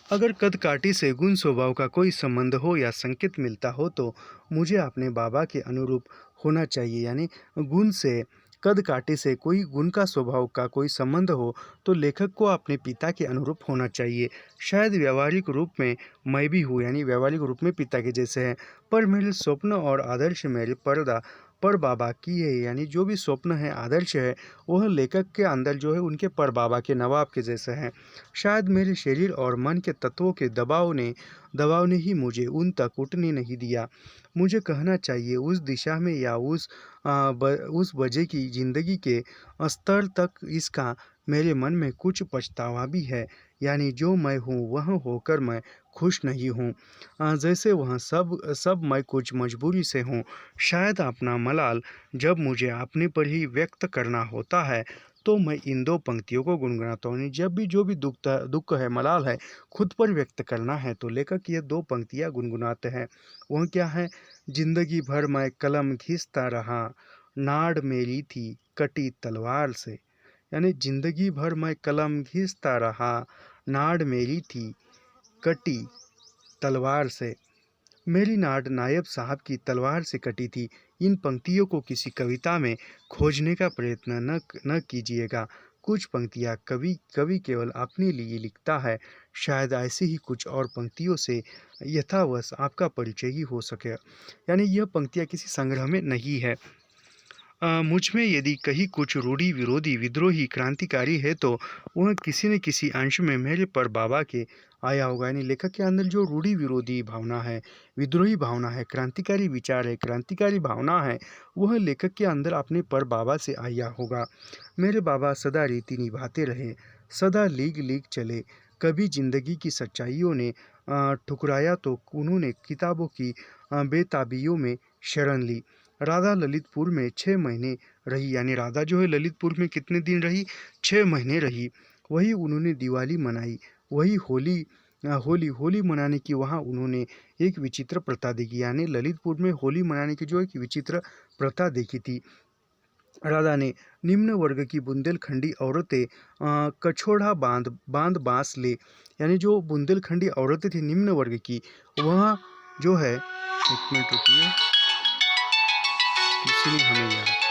अगर कद काठी से गुण स्वभाव का कोई संबंध हो या संकेत मिलता हो तो मुझे अपने बाबा के अनुरूप होना चाहिए, यानी गुण से कद काठी से कोई गुण का स्वभाव का कोई संबंध हो तो लेखक को अपने पिता के अनुरूप होना चाहिए। शायद व्यवहारिक रूप में मैं भी हूँ, यानी व्यवहारिक रूप में पिता के जैसे हैं, पर मेरे स्वप्न और आदर्श मेरे पर बाबा की है, यानी जो भी स्वप्न है आदर्श है वह लेखक के अंदर जो है उनके पर बाबा के नवाब के जैसे हैं। शायद मेरे शरीर और मन के तत्वों के दबाव ने ही मुझे उन तक उठने नहीं दिया। मुझे कहना चाहिए उस दिशा में या उस वजह की ज़िंदगी के स्तर तक इसका मेरे मन में कुछ पछतावा भी है, यानी जो मैं हूँ वह होकर मैं खुश नहीं हूँ। जैसे वह सब सब मैं कुछ मजबूरी से हूँ। शायद अपना मलाल जब मुझे अपने पर ही व्यक्त करना होता है तो मैं इन 2 पंक्तियों को गुनगुनाता हूँ। जब भी जो भी दुख है, मलाल है, खुद पर व्यक्त करना है तो लेखक ये 2 पंक्तियाँ गुनगुनाते हैं। वह क्या है? जिंदगी भर मैं कलम घिसता रहा, नाड़ मेरी थी कटी तलवार से, यानी जिंदगी भर मैं कलम घिसता रहा, नाड़ मेरी थी कटी तलवार से, मेरी नाड़ नायब साहब की तलवार से कटी थी। इन पंक्तियों को किसी कविता में खोजने का प्रयत्न न कीजिएगा। कुछ पंक्तियाँ कवि कवि केवल अपने लिए लिखता है, शायद ऐसी ही कुछ और पंक्तियों से यथावश आपका परिचय ही हो सके, यानी यह पंक्तियाँ किसी संग्रह में नहीं है। मुझ में यदि कहीं कुछ रूढ़ी विरोधी विद्रोही क्रांतिकारी है तो वह किसी न किसी अंश में मेरे पर बाबा के आया होगा। यानी लेखक के अंदर जो रूढ़ी विरोधी भावना है, विद्रोही भावना है, क्रांतिकारी विचार है, क्रांतिकारी भावना है, वह लेखक के अंदर अपने पर बाबा से आया होगा। मेरे बाबा सदा रीति निभाते रहे, सदा लीग लीग चले। कभी जिंदगी की सच्चाइयों ने ठुकराया तो उन्होंने किताबों की बेताबियों में शरण ली। राधा ललितपुर में 6 महीने रही। यानी राधा जो है ललितपुर में कितने दिन रही? 6 महीने रही। वही उन्होंने दिवाली मनाई, वही होली मनाने की वहाँ उन्होंने एक विचित्र प्रथा देखी। यानी ललितपुर में होली मनाने की जो एक विचित्र प्रथा देखी थी। राधा ने निम्न वर्ग की बुंदेलखंडी औरतें कछोड़ा बांध बांध बांस ले। यानी जो बुंदेलखंडी औरतें थी निम्न वर्ग की, वह जो है, एक मिनट रुकिए, किसी ने हमें याद